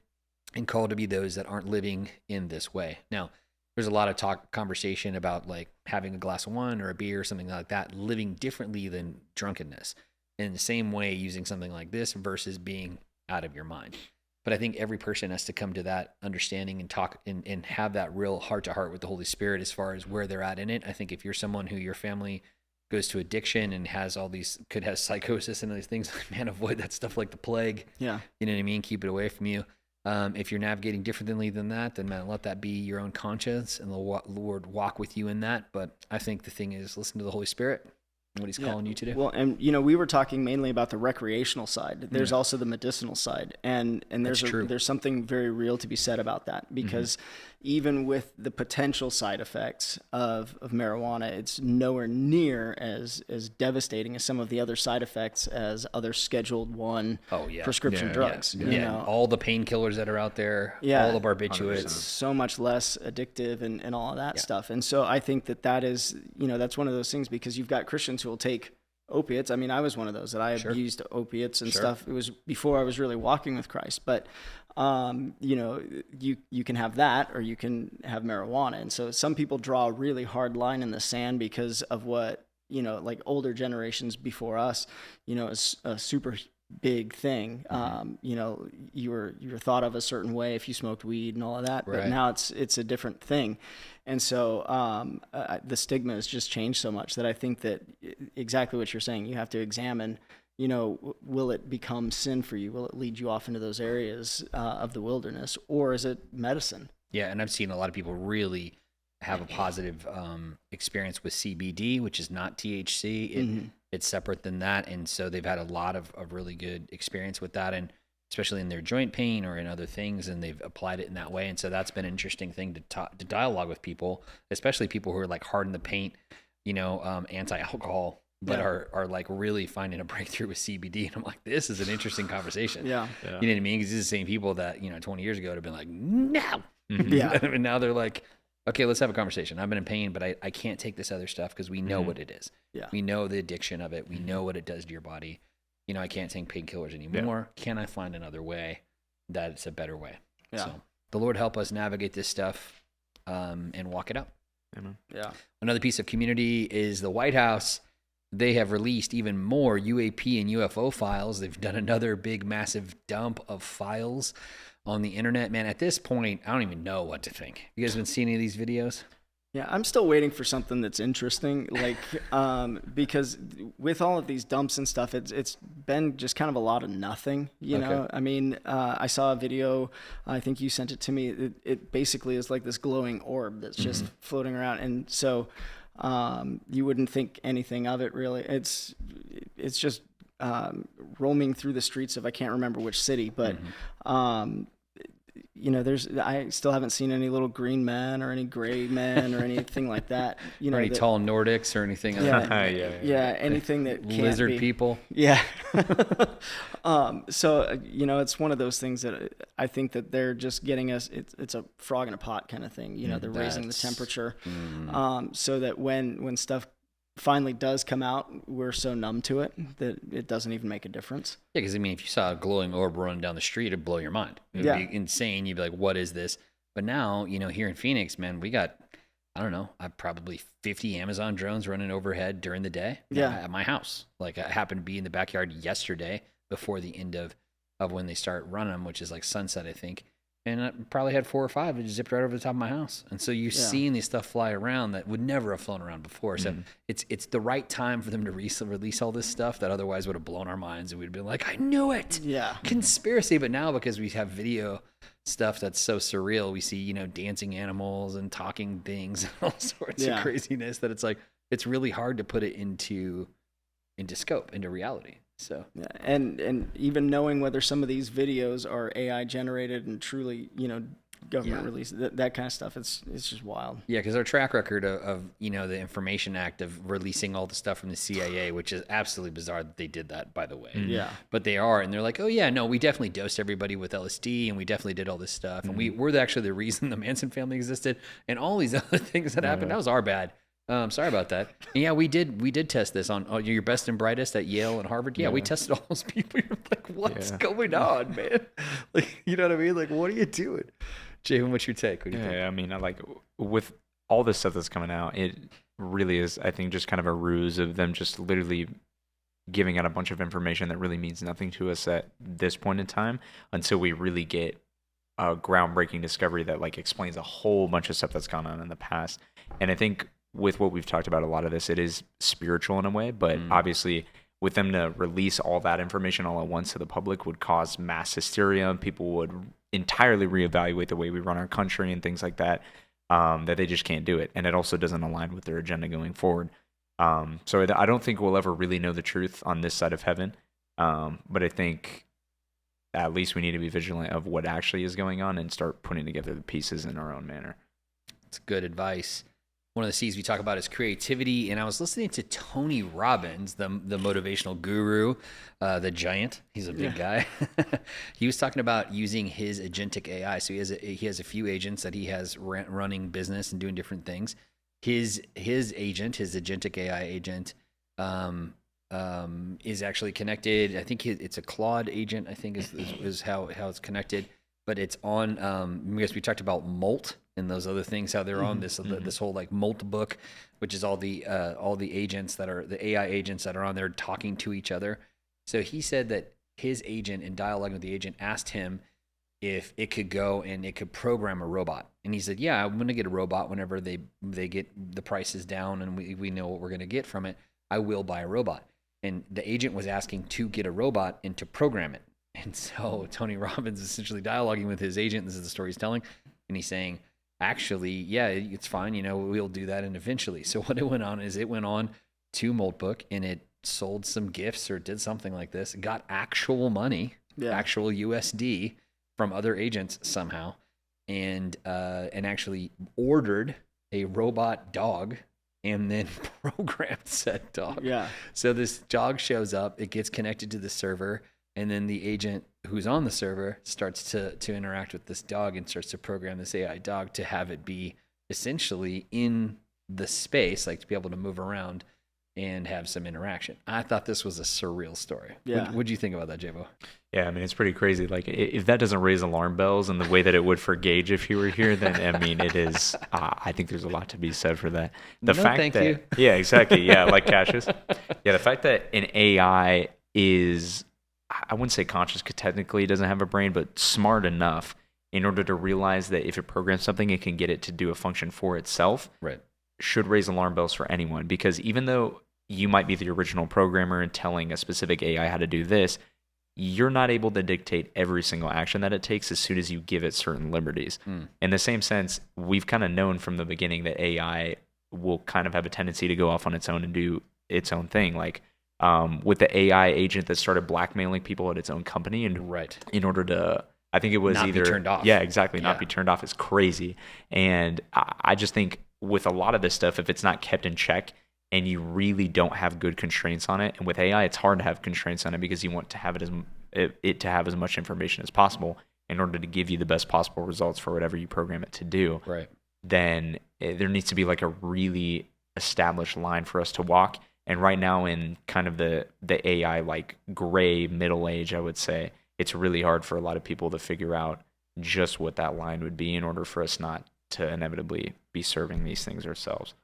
and called to be those that aren't living in this way. Now, there's a lot of conversation about like having a glass of wine or a beer or something like that, living differently than drunkenness. In the same way, using something like this versus being out of your mind. But I think every person has to come to that understanding and talk and have that real heart-to-heart with the Holy Spirit as far as where they're at in it. I think if you're someone who your family goes to addiction and has all these, could have psychosis and these things, man, avoid that stuff like the plague. Yeah. You know what I mean? Keep it away from you. If you're navigating differently than that, then man, let that be your own conscience, and the Lord walk with you in that. But I think the thing is, listen to the Holy Spirit, what he's calling you to do. Well, and we were talking mainly about the recreational side. There's also the medicinal side, and there's something very real to be said about that, because even with the potential side effects of marijuana, it's nowhere near as devastating as some of the other side effects as other Scheduled I prescription drugs. Yeah. You know? All the painkillers that are out there, all the barbiturates. So much less addictive and all of that stuff. And so I think that is, that's one of those things, because you've got Christians who will take opiates. I mean, I was one of those that I abused opiates and stuff. It was before I was really walking with Christ. But you can have that, or you can have marijuana. And so some people draw a really hard line in the sand because of what, like older generations before us, is a super big thing. You were thought of a certain way if you smoked weed and all of that, but now it's a different thing. And so the stigma has just changed so much that I think that exactly what you're saying, you have to examine, will it become sin for you? Will it lead you off into those areas of the wilderness, or is it medicine? Yeah. And I've seen a lot of people really have a positive experience with CBD, which is not THC. It's separate than that. And so they've had a lot of really good experience with that, and especially in their joint pain or in other things, and they've applied it in that way. And so that's been an interesting thing to dialogue with people, especially people who are like hard in the paint, anti-alcohol, but are like really finding a breakthrough with CBD. And I'm like, this is an interesting conversation. You know what I mean? Because these are the same people that, 20 years ago would have been like, no. And now they're like, okay, let's have a conversation. I've been in pain, but I can't take this other stuff because we know what it is. Yeah. We know the addiction of it. We know what it does to your body. I can't take painkillers anymore. Yeah. Can I find another way that it's a better way? Yeah. So the Lord help us navigate this stuff and walk it out. Amen. Yeah. Another piece of community is the White House. They have released even more UAP and UFO files. They've done another big, massive dump of files on the internet. Man, at this point, I don't even know what to think. You guys been seeing any of these videos? Yeah, I'm still waiting for something that's interesting, like because with all of these dumps and stuff, it's been just kind of a lot of nothing, you know? I mean, I saw a video, I think you sent it to me. It basically is like this glowing orb that's just floating around, and so you wouldn't think anything of it really. It's just roaming through the streets of, I can't remember which city, but I still haven't seen any little green men or any gray men or anything like that. Or any tall Nordics or anything. Yeah, anything that can't lizard be. People. Yeah. So it's one of those things that I think that they're just getting us. It's a frog in a pot kind of thing. They're raising the temperature, so that when stuff finally does come out, we're so numb to it that it doesn't even make a difference. Yeah, because if you saw a glowing orb running down the street, it'd blow your mind. It'd be insane. You'd be like, what is this? But now, here in Phoenix, man, we got, I don't know, probably 50 Amazon drones running overhead during the day at my house. Like, I happened to be in the backyard yesterday before the end of when they start running them, which is like sunset, I think. And I probably had 4 or 5 that just zipped right over the top of my house. And so you're seeing these stuff fly around that would never have flown around before. So it's the right time for them to release all this stuff that otherwise would have blown our minds. And we'd be like, I knew it. Yeah. Conspiracy. But now because we have video stuff that's so surreal, we see, dancing animals and talking things and all sorts of craziness that it's like, it's really hard to put it into scope, into reality. So Yeah, and even knowing whether some of these videos are AI generated and truly, government released, that kind of stuff, it's just wild. yeah, because our track record of the Information Act of releasing all the stuff from the CIA, which is absolutely bizarre that they did that, by the way. Yeah. But they are, and they're like, oh yeah, no, we definitely dosed everybody with LSD, and we definitely did all this stuff, and we're actually the reason the Manson family existed, and all these other things that happened. That was our bad. Sorry about that. And yeah, we did test this on your best and brightest at Yale and Harvard. Yeah, we tested all those people. You're like, what's going on, man? Like, you know what I mean? Like, what are you doing? Javan, what's your take? What do you think? I mean, I like with all this stuff that's coming out, it really is, I think, just kind of a ruse of them just literally giving out a bunch of information that really means nothing to us at this point in time until we really get a groundbreaking discovery that like explains a whole bunch of stuff that's gone on in the past. And I think with what we've talked about, a lot of this, it is spiritual in a way, but obviously with them to release all that information all at once to the public would cause mass hysteria. People would entirely reevaluate the way we run our country and things like that, that they just can't do it. And it also doesn't align with their agenda going forward. So I don't think we'll ever really know the truth on this side of heaven. But I think at least we need to be vigilant of what actually is going on and start putting together the pieces in our own manner. It's good advice. One of the C's we talk about is creativity, and I was listening to Tony Robbins, the motivational guru, the giant. He's a big guy. He was talking about using his agentic AI. So he has a few agents that he has running business and doing different things. His agent, his agentic AI agent, is actually connected. I think it's a Claude agent. I think is how it's connected. But it's on because we talked about Molt and those other things, how they're on this whole like Molt book, which is all the agents that are the AI agents that are on there talking to each other. So he said that his agent, in dialogue with the agent, asked him if it could go and it could program a robot. And he said, yeah, I'm going to get a robot whenever they get the prices down and we know what we're going to get from it. I will buy a robot. And the agent was asking to get a robot and to program it. And so Tony Robbins is essentially dialoguing with his agent. This is the story he's telling. And he's saying, actually, yeah, it's fine. We'll do that. And eventually. So what it went on is it went on to Moltbook and it sold some gifts or did something like this. It got actual money, actual USD from other agents somehow. And actually ordered a robot dog and then programmed said dog. Yeah. So this dog shows up, it gets connected to the server, and then the agent who's on the server starts to interact with this dog and starts to program this AI dog to have it be essentially in the space, like to be able to move around and have some interaction. I thought this was a surreal story. Yeah. What'd you think about that, Jabo? Yeah, I mean, it's pretty crazy. Like, if that doesn't raise alarm bells in the way that it would for Gage if he were here, then, I mean, it is, I think there's a lot to be said for that. Thank you. Yeah, exactly. Yeah, like Cassius. Yeah, the fact that an AI is, I wouldn't say conscious because technically it doesn't have a brain, but smart enough in order to realize that if it programs something, it can get it to do a function for itself. Right. Should raise alarm bells for anyone, because even though you might be the original programmer and telling a specific AI how to do this, you're not able to dictate every single action that it takes as soon as you give it certain liberties. In the same sense, we've kind of known from the beginning that AI will kind of have a tendency to go off on its own and do its own thing. Like with the AI agent that started blackmailing people at its own company and in order to, I think it was not either be turned off. Yeah, exactly. Not be turned off is crazy. And I just think with a lot of this stuff, if it's not kept in check and you really don't have good constraints on it, and with AI, it's hard to have constraints on it because you want to have it to have as much information as possible in order to give you the best possible results for whatever you program it to do. Right. Then there needs to be like a really established line for us to walk. And right now in kind of the AI like gray middle age, I would say, it's really hard for a lot of people to figure out just what that line would be in order for us not to inevitably be serving these things ourselves.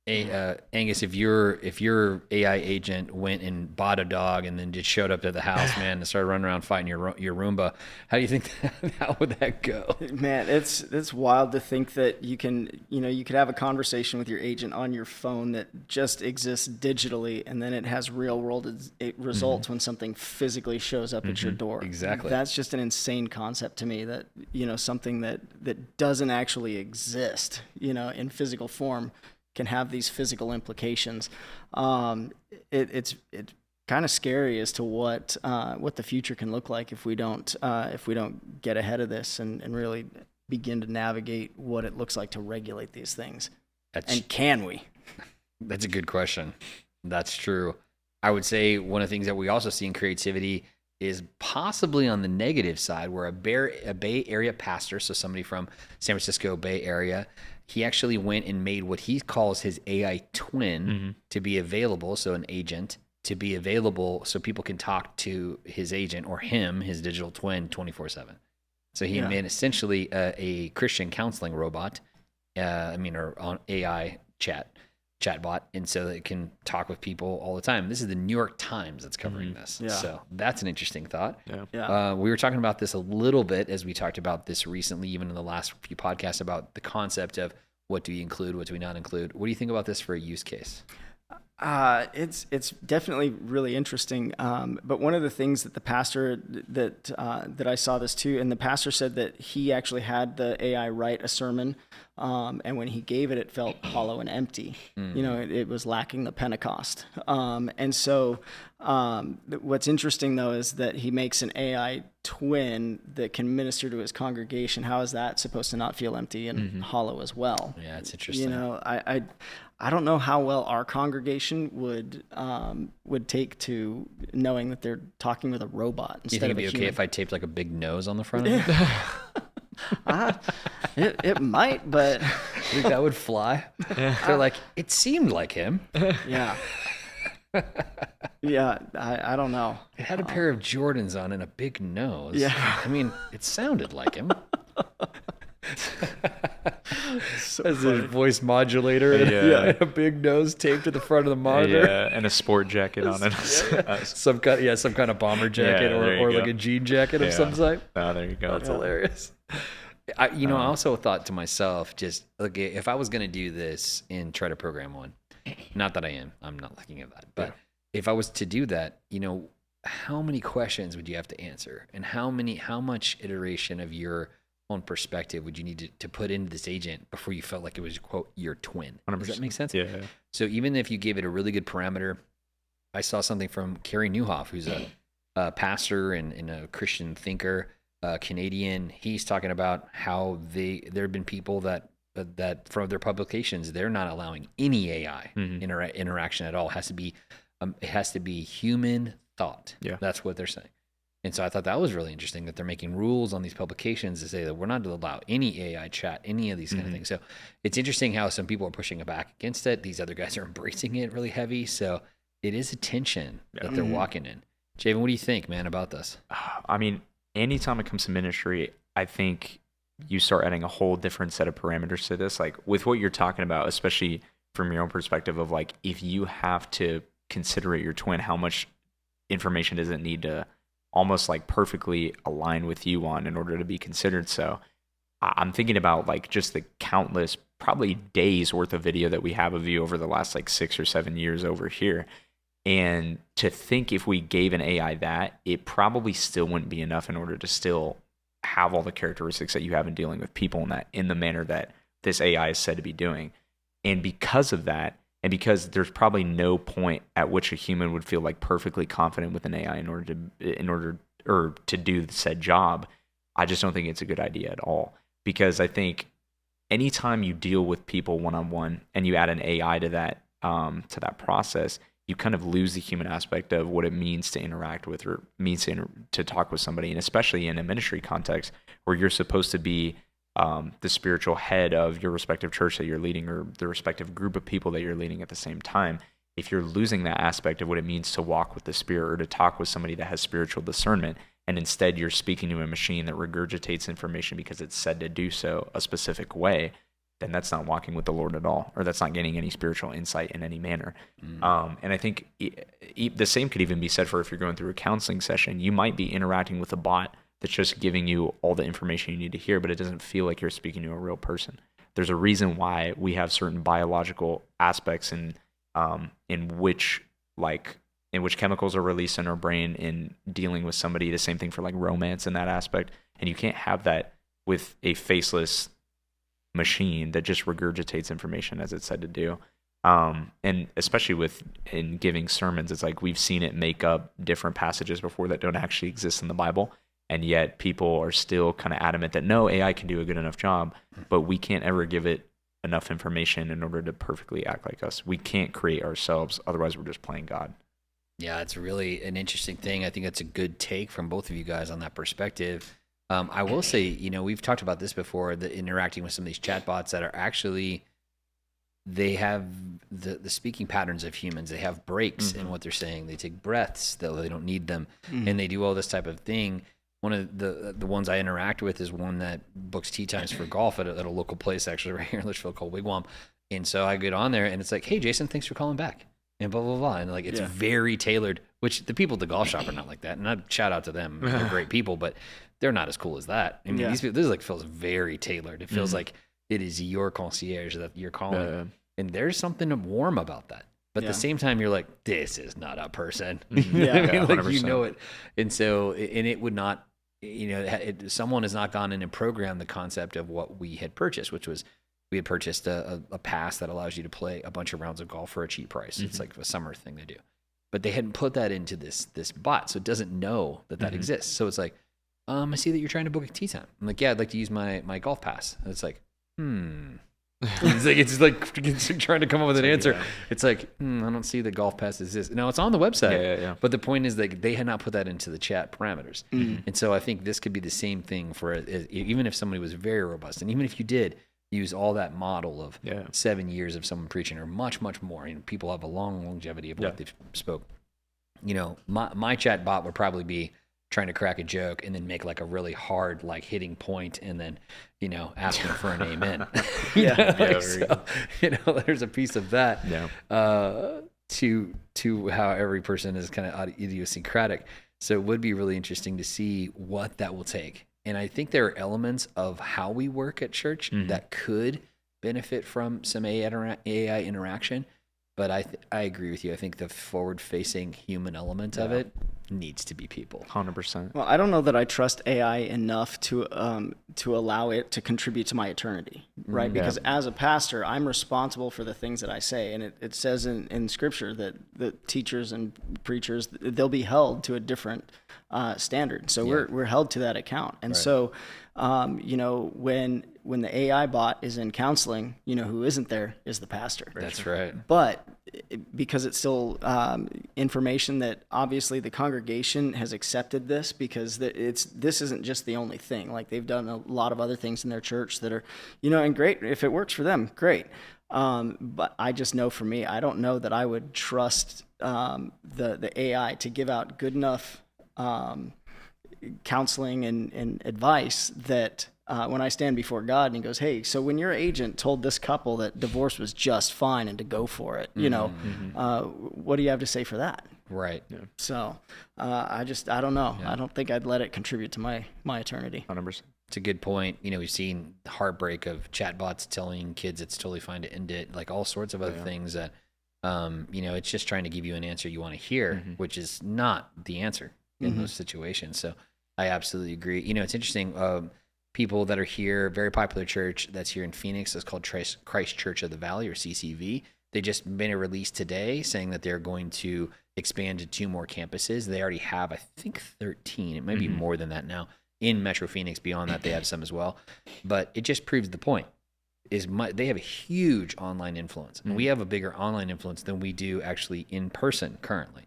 Angus, if your AI agent went and bought a dog and then just showed up to the house, man, and started running around fighting your Roomba, how do you think how would that go? Man, it's wild to think that you could have a conversation with your agent on your phone that just exists digitally, and then it has real world results when something physically shows up at your door. Exactly. That's just an insane concept to me, that something that doesn't actually exist, in physical form, can have these physical implications. It's kind of scary as to what the future can look like if we don't get ahead of this and really begin to navigate what it looks like to regulate these things. And can we? That's a good question. That's true. I would say one of the things that we also see in creativity is possibly on the negative side, where a Bay Area pastor, so somebody from San Francisco Bay Area, he actually went and made what he calls his AI twin to be available, so an agent, to be available so people can talk to his agent or him, his digital twin, 24/7. So he made essentially a Christian counseling robot, or on AI chatbot, and so that it can talk with people all the time. This is the New York Times that's covering this. Yeah. So that's an interesting thought. Yeah. We were talking about this a little bit as we talked about this recently, even in the last few podcasts, about the concept of what do we include, what do we not include. What do you think about this for a use case? It's definitely really interesting. But one of the things that the pastor that I saw this too, and the pastor said that he actually had the AI write a sermon, and when he gave it, it felt hollow and empty. It was lacking the Pentecost. And so what's interesting though is that he makes an AI twin that can minister to his congregation. How is that supposed to not feel empty and hollow as well? Yeah, it's interesting. I don't know how well our congregation would take to knowing that they're talking with a robot instead of a human. You think it'd be okay if I taped like a big nose on the front of it? It might, but you think that would fly? They're like, it seemed like him. Yeah. Yeah, I don't know. It had a pair of Jordans on and a big nose. Yeah. I mean, it sounded like him. As a voice modulator and a big nose taped to the front of the monitor. Yeah, and a sport jacket on it. Some kind of bomber jacket or like a jean jacket of some type. Oh, there you go. That's hilarious. I also thought to myself, just okay, if I was going to do this and try to program one, not that I'm not looking at that, but if I was to do that, how many questions would you have to answer, and how much iteration of your own perspective would you need to put into this agent before you felt like it was, quote, your twin? 100%. Does that make sense? Yeah. So even if you gave it a really good parameter, I saw something from Carey Nieuwhof, who's a pastor and a Christian thinker, Canadian. He's talking about how there have been people that from their publications, they're not allowing any AI interaction at all. It has to be human thought. Yeah. That's what they're saying. And so I thought that was really interesting that they're making rules on these publications to say that we're not to allow any AI chat, any of these kind of things. So it's interesting how some people are pushing back against it. These other guys are embracing it really heavy. So it is a tension that they're walking in. Javan, what do you think, man, about this? I mean, anytime it comes to ministry, I think you start adding a whole different set of parameters to this. Like with what you're talking about, especially from your own perspective of like, if you have to consider it your twin, how much information does it need to almost like perfectly align with you on in order to be considered? So I'm thinking about like just the countless probably days worth of video that we have of you over the last like 6 or 7 years over here. And to think if we gave an AI that, it probably still wouldn't be enough in order to still have all the characteristics that you have in dealing with people in the manner that this AI is said to be doing. And because of that, and because there's probably no point at which a human would feel like perfectly confident with an AI in order to do said job, I just don't think it's a good idea at all. Because I think anytime you deal with people one-on-one and you add an AI to that process, you kind of lose the human aspect of what it means to interact with or means to talk with somebody, and especially in a ministry context where you're supposed to be the spiritual head of your respective church that you're leading or the respective group of people that you're leading at the same time. If you're losing that aspect of what it means to walk with the Spirit or to talk with somebody that has spiritual discernment, and instead you're speaking to a machine that regurgitates information because it's said to do so a specific way, then that's not walking with the Lord at all, or that's not gaining any spiritual insight in any manner. And I think the same could even be said for if you're going through a counseling session. You might be interacting with a bot that's just giving you all the information you need to hear, but it doesn't feel like you're speaking to a real person. There's a reason why we have certain biological aspects in which chemicals are released in our brain in dealing with somebody. The same thing for like romance in that aspect. And you can't have that with a faceless machine that just regurgitates information as it's said to do. And especially in giving sermons, it's like we've seen it make up different passages before that don't actually exist in the Bible. And yet people are still kind of adamant that no, AI can do a good enough job, but we can't ever give it enough information in order to perfectly act like us. We can't create ourselves. Otherwise, we're just playing God. Yeah, it's really an interesting thing. I think that's a good take from both of you guys on that perspective. I will say, we've talked about this before, the interacting with some of these chatbots that are actually, they have the speaking patterns of humans. They have breaks in what they're saying. They take breaths, though they don't need them. And they do all this type of thing. One of the ones I interact with is one that books tee times for golf at a local place, actually, right here in Litchfield called Wigwam. And so I get on there, and it's like, hey, Jason, thanks for calling back. And blah, blah, blah. And like, it's very tailored, which the people at the golf shop are not like that. And I shout out to them. They're great people, but they're not as cool as that. I mean, these people, this feels very tailored. It feels like it is your concierge that you're calling. And there's something warm about that. But at the same time, you're like, this is not a person. It. And so, and it would not, someone has not gone in and programmed the concept of what we had purchased, which was, we had purchased a pass that allows you to play a bunch of rounds of golf for a cheap price. It's like a summer thing they do. But they hadn't put that into this bot, so it doesn't know that exists. So it's like, I see that you're trying to book a tee time. I'm like, yeah, I'd like to use my golf pass. And it's like, it's like trying to come up with an answer. Yeah. It's like, I don't see the golf pass exists. Now, it's on the website, but the point is that they had not put that into the chat parameters. And so I think this could be the same thing for even if somebody was very robust, and even if you did use all that model of 7 years of someone preaching, or much, much more. People have a long longevity of what they've spoke. My chat bot would probably be trying to crack a joke and then make like a really hard, like hitting point, and then, asking for an amen. There's a piece of that to how every person is kind of idiosyncratic. So it would be really interesting to see what that will take. And I think there are elements of how we work at church that could benefit from some AI interaction. But I agree with you. I think the forward-facing human element of it needs to be people. 100%. Well, I don't know that I trust AI enough to allow it to contribute to my eternity, right? Because as a pastor, I'm responsible for the things that I say. And it says in Scripture that the teachers and preachers, they'll be held to a different standard. So we're held to that account. And so, when the AI bot is in counseling, who isn't there is the pastor. That's right. But because it's still information that obviously the congregation has accepted this, because this isn't just the only thing. Like, they've done a lot of other things in their church that are, and great. If it works for them, great. But I just know for me, I don't know that I would trust the AI to give out good enough counseling and advice that when I stand before God and he goes, hey, so when your agent told this couple that divorce was just fine and to go for it, what do you have to say for that? Right. Yeah. So I don't know. Yeah. I don't think I'd let it contribute to my eternity. 100%. It's a good point. We've seen the heartbreak of chatbots telling kids it's totally fine to end it, like all sorts of other things that, it's just trying to give you an answer you want to hear, which is not the answer in those situations. So I absolutely agree. It's interesting. People that are here, very popular church that's here in Phoenix, is called Christ Church of the Valley, or CCV. They just made a release today saying that they're going to expand to 2 more campuses. They already have, I think, 13. It might be more than that now in Metro Phoenix. Beyond that, they have some as well. But it just proves the point. They have a huge online influence. And we have a bigger online influence than we do actually in person currently.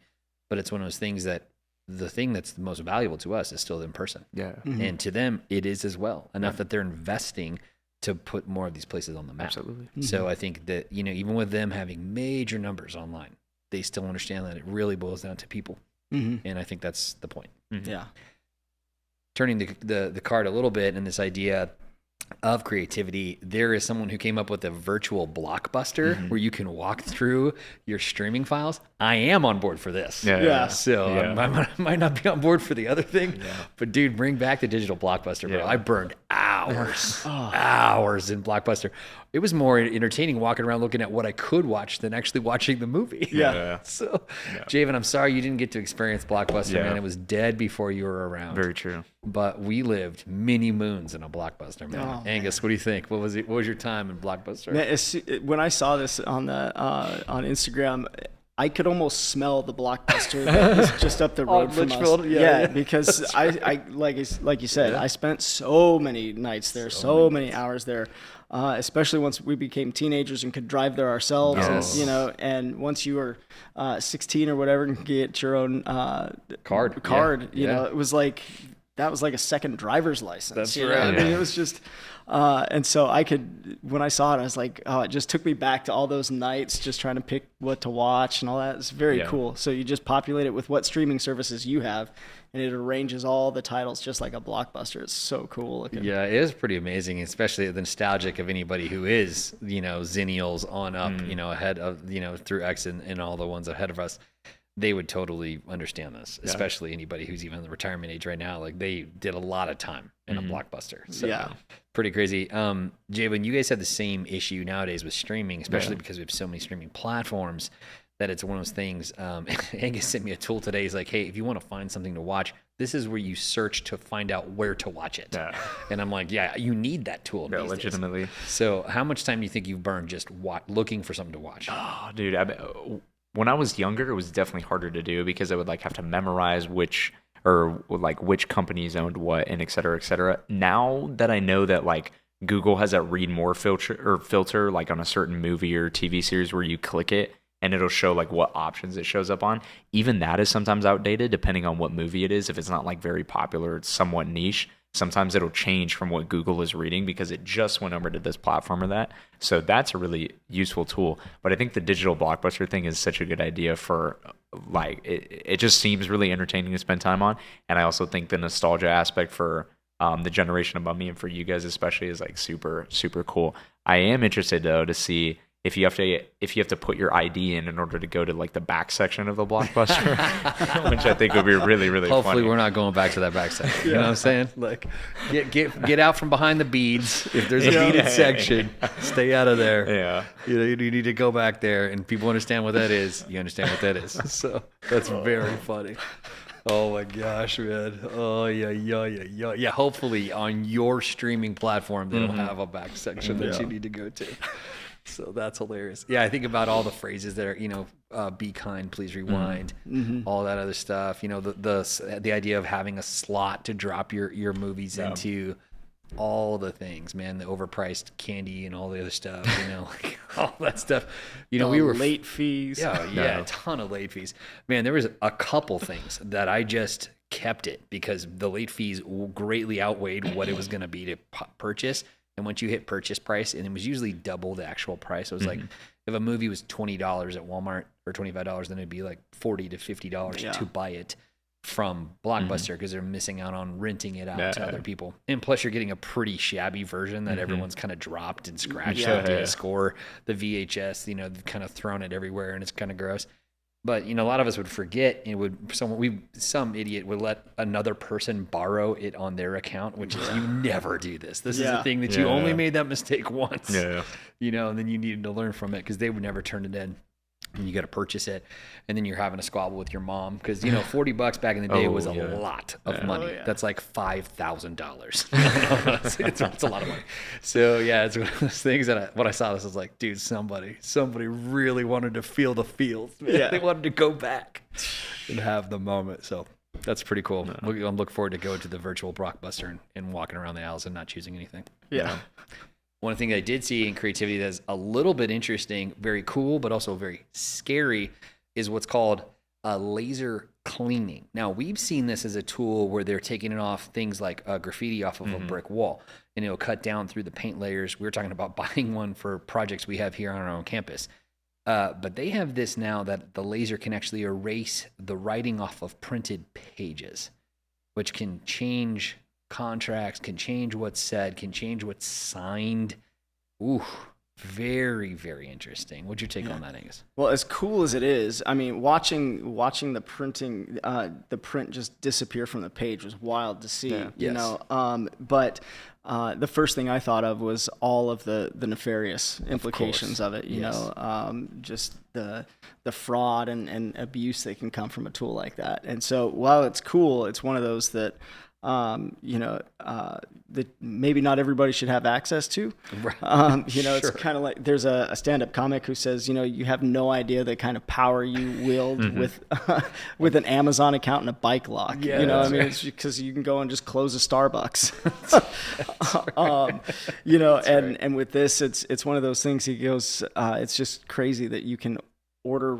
But it's one of those things that the thing that's the most valuable to us is still in person. Yeah. And to them, it is as well. Enough that they're investing to put more of these places on the map. Absolutely. So I think that, even with them having major numbers online, they still understand that it really boils down to people. And I think that's the point. Yeah. Turning the card a little bit, and this idea of creativity, there is someone who came up with a virtual Blockbuster where you can walk through your streaming files. I am on board for this. Yeah. So I might not be on board for the other thing, but dude, bring back the digital Blockbuster, bro. I burned hours in Blockbuster. It was more entertaining walking around looking at what I could watch than actually watching the movie. So, Javan, I'm sorry you didn't get to experience Blockbuster, man. It was dead before you were around. Very true. But we lived many moons in a Blockbuster, man. Angus, what do you think? What was your time in Blockbuster? Man, when I saw this on Instagram, I could almost smell the Blockbuster that was just up the road from Litchfield? us. Yeah. Because I like you said, I spent so many nights there, so many hours there, especially once we became teenagers and could drive there ourselves. Yes. And, and once you were 16 or whatever and get your own Card. you know, it was like that was like a second driver's license. That's you know? right. I mean, it was just. And so when I saw it, I was like, oh, it just took me back to all those nights just trying to pick what to watch and all that. It's very cool. So you just populate it with what streaming services you have, and it arranges all the titles just like a Blockbuster. It's so cool looking. Yeah, it is pretty amazing, especially the nostalgic of anybody who is, Zennials on up, ahead of, through X and all the ones ahead of us. They would totally understand this, especially anybody who's even in the retirement age right now. Like, they did a lot of time in a Blockbuster. So pretty crazy. Javan, you guys have the same issue nowadays with streaming, especially because we have so many streaming platforms that it's one of those things. Angus sent me a tool today. He's like, hey, if you want to find something to watch, this is where you search to find out where to watch it. Yeah. And I'm like, yeah, you need that tool. Yeah, legitimately. Days. So how much time do you think you've burned just looking for something to watch? Oh, dude, when I was younger, it was definitely harder to do because I would have to memorize which companies owned what and et cetera, et cetera. Now that I know that Google has that read more filter on a certain movie or TV series where you click it and it'll show what options it shows up on. Even that is sometimes outdated depending on what movie it is. If it's not very popular, it's somewhat niche. Sometimes it'll change from what Google is reading because it just went over to this platform or that. So that's a really useful tool. But I think the digital Blockbuster thing is such a good idea for it just seems really entertaining to spend time on. And I also think the nostalgia aspect for the generation above me and for you guys especially is super, super cool. I am interested though to see if you have to put your ID in order to go to the back section of the Blockbuster, which I think would be really, really Hopefully funny. we're not going back to that back section. You know what I'm saying? Get out from behind the beads. If there's a beaded section, stay out of there. Yeah. You need to go back there, and people understand what that is. You understand what that is. So that's very funny. Oh my gosh, man. Oh yeah. Yeah, hopefully on your streaming platform they don't have a back section that you need to go to. So that's hilarious. Yeah, I think about all the phrases that are, be kind, please rewind, all that other stuff. The idea of having a slot to drop your movies into, all the things, man, the overpriced candy and all the other stuff, all that stuff. We were late fees. Yeah, a ton of late fees. Man, there was a couple things that I just kept it because the late fees greatly outweighed what it was going to be to purchase. And once you hit purchase price, and it was usually double the actual price. So it was like if a movie was $20 at Walmart or $25, then it'd be like $40 to $50 to buy it from Blockbuster because they're missing out on renting it out to other people. And plus, you're getting a pretty shabby version that everyone's kind of dropped and scratched the disc or the VHS. Kind of thrown it everywhere, and it's kind of gross. But a lot of us would forget, and some idiot would let another person borrow it on their account, which is you never do this. This is a thing that you only made that mistake once. And then you needed to learn from it because they would never turn it in. And you got to purchase it, and then you're having a squabble with your mom because $40 back in the day was a lot of money. That's like $5,000. It's a lot of money. So it's one of those things that when I saw this, I was like, dude, somebody really wanted to feel the feels. They wanted to go back and have the moment. So that's pretty cool. I'm looking forward to going to the virtual Blockbuster and walking around the aisles and not choosing anything. Yeah. One thing I did see in creativity that's a little bit interesting, very cool, but also very scary, is what's called laser cleaning. Now, we've seen this as a tool where they're taking it off things like graffiti off of a brick wall, and it'll cut down through the paint layers. We were talking about buying one for projects we have here on our own campus. But they have this now that the laser can actually erase the writing off of printed pages, which can change contracts, can change what's said, can change what's signed. Ooh, very, very interesting. What's your take on that, Angus? Well, as cool as it is, I mean, watching the printing, the print just disappear from the page was wild to see. But the first thing I thought of was all of the nefarious implications of it. Just the fraud and abuse that can come from a tool like that. And so while it's cool, it's one of those that that maybe not everybody should have access to. It's kind of like there's a stand-up comic who says, you have no idea the kind of power you wield with an Amazon account and a bike lock. It's because you can go and just close a Starbucks. And with this, it's one of those things. He goes, it's just crazy that you can order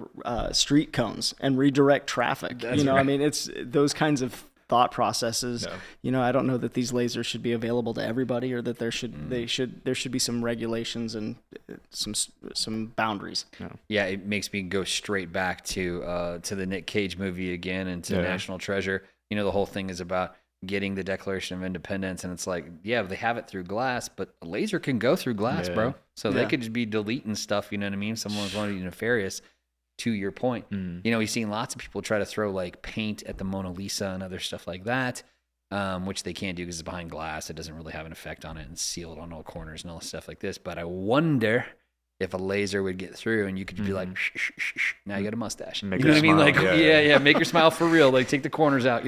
street cones and redirect traffic. It's those kinds of thought processes. I don't know that these lasers should be available to everybody, or that there should be some regulations and some boundaries. Yeah, it makes me go straight back to the Nick Cage movie again, and to National Treasure. The whole thing is about getting the Declaration of Independence, and it's like, they have it through glass, but a laser can go through glass, bro. So they could just be deleting stuff. You know what I mean? Someone's wanting to be nefarious. To your point, we've seen lots of people try to throw like paint at the Mona Lisa and other stuff like that, which they can't do because it's behind glass. It doesn't really have an effect on it, and sealed on all corners and all stuff like this. But I wonder if a laser would get through, and you could be like, shh, now you got a mustache. Make you know what I mean? Like, make her smile for real. Like, take the corners out.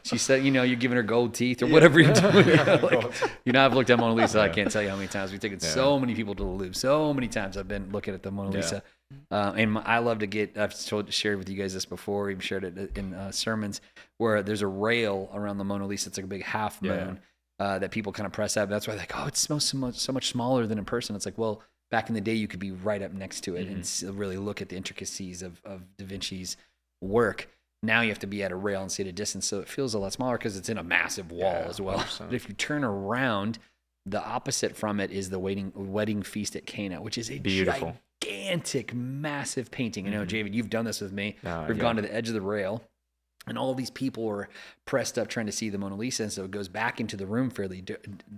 She said, you're giving her gold teeth or whatever you're doing. I've looked at Mona Lisa. I can't tell you how many times we've taken so many people to the Louvre. So many times I've been looking at the Mona Lisa. And I love to get, I've shared with you guys this before, even shared it in sermons, where there's a rail around the Mona Lisa. It's like a big half moon that people kind of press up. That's why they're like, oh, it smells so much smaller than in person. It's like, well, back in the day, you could be right up next to it and really look at the intricacies of Da Vinci's work. Now you have to be at a rail and see at a distance, so it feels a lot smaller because it's in a massive wall as well. 100%. But if you turn around, the opposite from it is the wedding feast at Cana, which is a beautiful, gigantic, massive painting. Javid, you've done this with me. We've gone to the edge of the rail, and all these people were pressed up trying to see the Mona Lisa, and so it goes back into the room fairly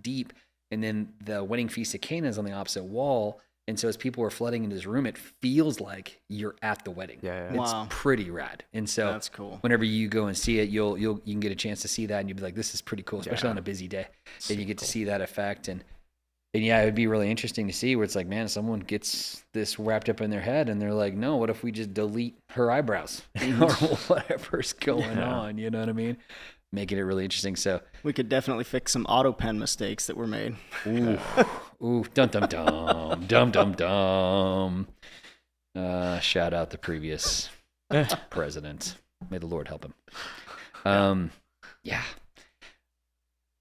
deep. And then the wedding feast at Cana is on the opposite wall. And so as people are flooding into this room, it feels like you're at the wedding. It's pretty rad. And so that's cool. Whenever you go and see it, you can get a chance to see that, and you'll be like, this is pretty cool, especially on a busy day. And you get to see that effect. And it would be really interesting to see where it's like, man, someone gets this wrapped up in their head, and they're like, no, what if we just delete her eyebrows or whatever's going on? You know what I mean? Making it really interesting. So we could definitely fix some auto pen mistakes that were made. Ooh, dum dum dum, dum dum dum. Shout out the previous president. May the Lord help him.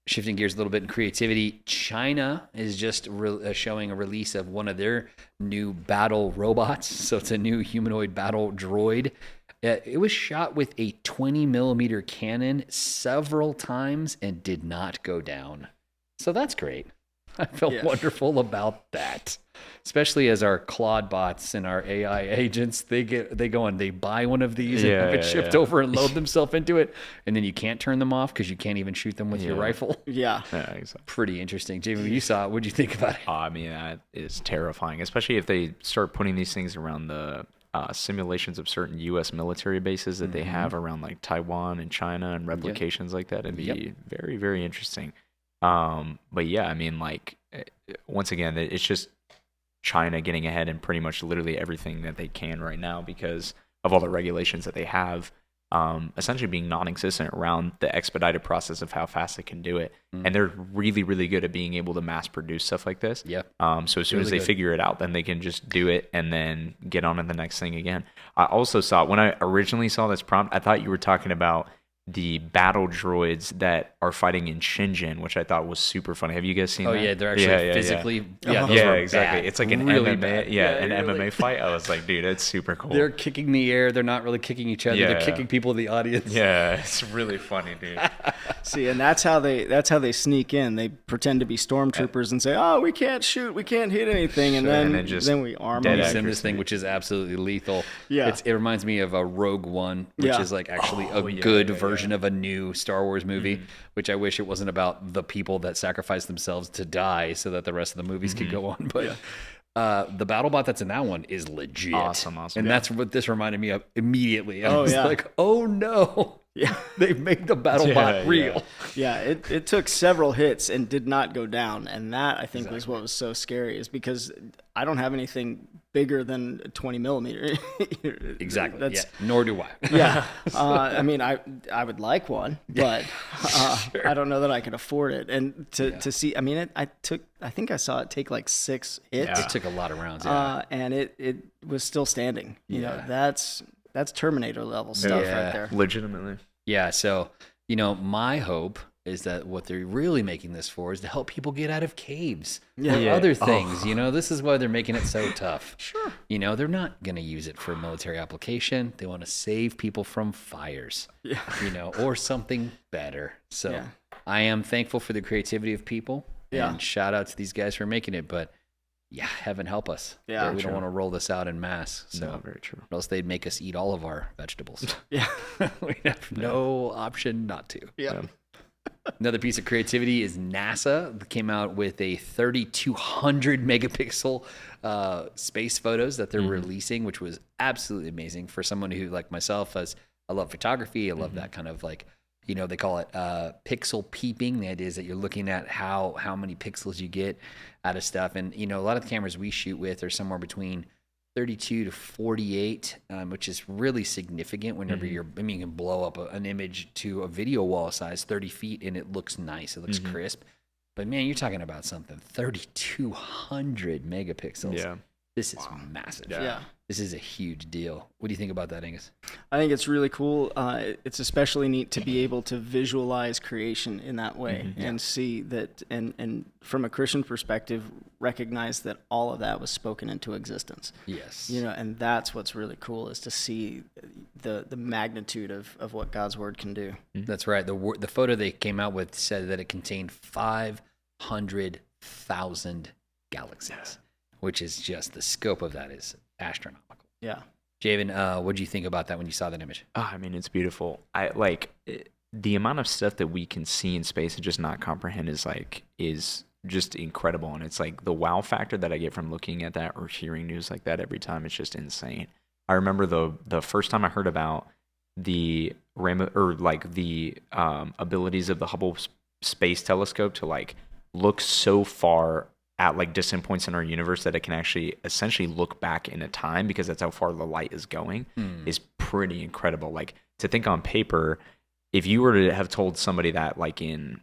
Shifting gears a little bit in creativity, China is just showing a release of one of their new battle robots. So it's a new humanoid battle droid. It was shot with a 20 millimeter cannon several times and did not go down. So that's great. I felt wonderful about that, especially as our Claude bots and our AI agents, they go and they buy one of these and have it shipped over and load themselves into it. And then you can't turn them off because you can't even shoot them with your rifle. Exactly. Pretty interesting. Jamie, when you saw it, what'd you think about it? I mean, that is terrifying, especially if they start putting these things around the simulations of certain U.S. military bases that they have around like Taiwan and China and replications like that. It'd be very, very interesting. But yeah, I mean, like, once again, it's just China getting ahead in pretty much literally everything that they can right now because of all the regulations that they have, essentially being non-existent around the expedited process of how fast they can do it. And they're really, really good at being able to mass produce stuff like this. So as soon as they figure it out, then they can just do it and then get on to the next thing again. I also saw, when I originally saw this prompt, I thought you were talking about the battle droids that are fighting in Shenzhen, which I thought was super funny. Have you guys seen that? Oh yeah, they're actually physically. Exactly. Bad. It's like an really MMA, bad. an MMA fight. I was like, dude, that's super cool. They're kicking the air. They're not really kicking each other. They're kicking people in the audience. Yeah, it's really funny, dude. See, and that's how they sneak in. They pretend to be stormtroopers and say, "Oh, we can't shoot, we can't hit anything," and then we arm them. We send this thing, which is absolutely lethal. It reminds me of a Rogue One, which is like actually a good version of a new Star Wars movie, which I wish it wasn't about the people that sacrifice themselves to die so that the rest of the movies could go on. But the BattleBot that's in that one is legit. Awesome. And that's what this reminded me of immediately. I was like, oh no. They've made the BattleBot real. It took several hits and did not go down. And that, I think, was what was so scary, is because I don't have anything bigger than a 20 millimeter. Exactly. That's, Nor do I. yeah. I mean, I would like one, but Sure. I don't know that I could afford it. And to see, I mean, I think I saw it take like 6 hits. It took a lot of rounds. Yeah. And it was still standing. You know, that's Terminator level stuff right there. Legitimately. Yeah. So, you know, my hope is that what they're really making this for is to help people get out of caves or other things. You know, this is why they're making it so tough. Sure. You know, they're not going to use it for military application. They want to save people from fires, you know, or something better. So I am thankful for the creativity of people and shout out to these guys for making it. But heaven help us. Yeah. We don't want to roll this out in mass. So No, very true. or else they'd make us eat all of our vegetables. Yeah. We have no option not to. Yeah. Another piece of creativity is NASA came out with a 3,200 megapixel space photos that they're releasing, which was absolutely amazing for someone who, like myself, I love photography. I love that kind of like, you know, they call it pixel peeping. The idea is that you're looking at how many pixels you get out of stuff. And, you know, a lot of the cameras we shoot with are somewhere between 32 to 48, which is really significant whenever you can blow up an image to a video wall size 30 feet and it looks nice. It looks crisp. But man, you're talking about something 3,200 megapixels. Yeah. This is massive. Yeah. This is a huge deal. What do you think about that, Angus? I think it's really cool. It's especially neat to be able to visualize creation in that way and see that, and from a Christian perspective, recognize that all of that was spoken into existence. Yes. You know, and that's what's really cool, is to see the magnitude of what God's word can do. That's right. The photo they came out with said that it contained 500,000 galaxies, which is just, the scope of that is astronomical. Yeah. Javan, what did you think about that when you saw that image? I mean, it's beautiful. The amount of stuff that we can see in space and just not comprehend is just incredible. And it's like the wow factor that I get from looking at that or hearing news like that every time. It's just insane. I remember the first time I heard about the abilities of the Hubble Space Telescope to like look so far at like distant points in our universe that it can actually essentially look back in a time, because that's how far the light is going, is pretty incredible. Like, to think on paper, if you were to have told somebody that like in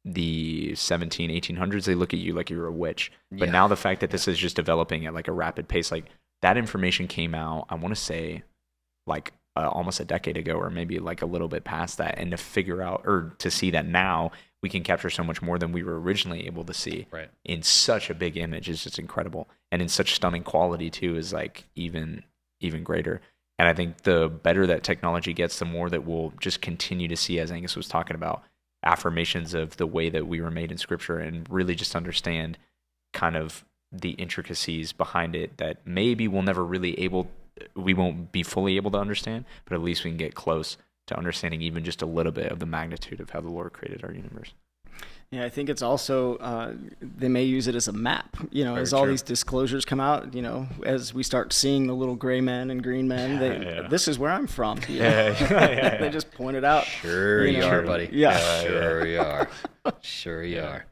the 1800s, they look at you like you're a witch. But now the fact that this is just developing at like a rapid pace, like that information came out, I want to say like almost a decade ago, or maybe like a little bit past that. And to figure out, or to see that now we can capture so much more than we were originally able to see in such a big image is just incredible. And in such stunning quality too is like even greater. And I think the better that technology gets, the more that we'll just continue to see, as Angus was talking about, affirmations of the way that we were made in Scripture, and really just understand kind of the intricacies behind it that maybe we won't be fully able to understand, but at least we can get close to understanding even just a little bit of the magnitude of how the Lord created our universe. Yeah, I think it's also, they may use it as a map, you know, as all these disclosures come out, you know, as we start seeing the little gray men and green men, this is where I'm from. They just point it out. Sure you are, buddy. Yeah. Sure you are. Sure you are.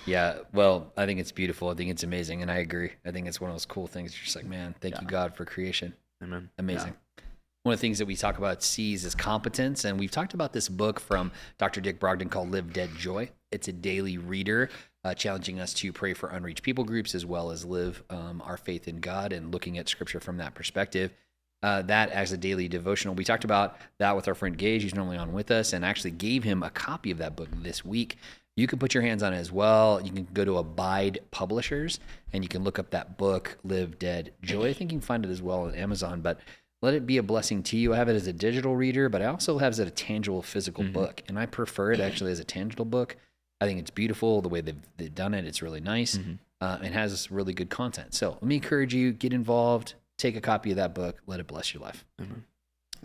Yeah, well, I think it's beautiful. I think it's amazing, and I agree. I think it's one of those cool things. You're just like, man, thank you, God, for creation. Amen. Amazing. Yeah. One of the things that we talk about C's is competence, and we've talked about this book from Dr. Dick Brogden called Live Dead Joy. It's a daily reader challenging us to pray for unreached people groups, as well as live our faith in God and looking at Scripture from that perspective. That as a daily devotional. We talked about that with our friend Gage, who's normally on with us, and actually gave him a copy of that book this week. You can put your hands on it as well. You can go to Abide Publishers, and you can look up that book, Live Dead Joy. I think you can find it as well on Amazon, but let it be a blessing to you. I have it as a digital reader, but I also have it as a tangible physical book, and I prefer it actually as a tangible book. I think it's beautiful the way they've done it. It's really nice and has really good content. So let me encourage you, get involved, take a copy of that book, let it bless your life.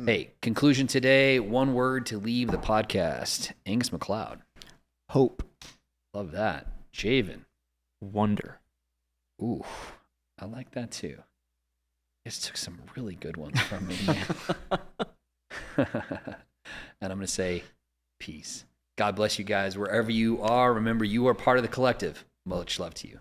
Hey, conclusion today, one word to leave the podcast. Angus McLeod. Hope. Love that. Javan. Wonder. Ooh, I like that too. Just took some really good ones from me. And I'm going to say peace. God bless you guys wherever you are. Remember, you are part of the collective. Much love to you.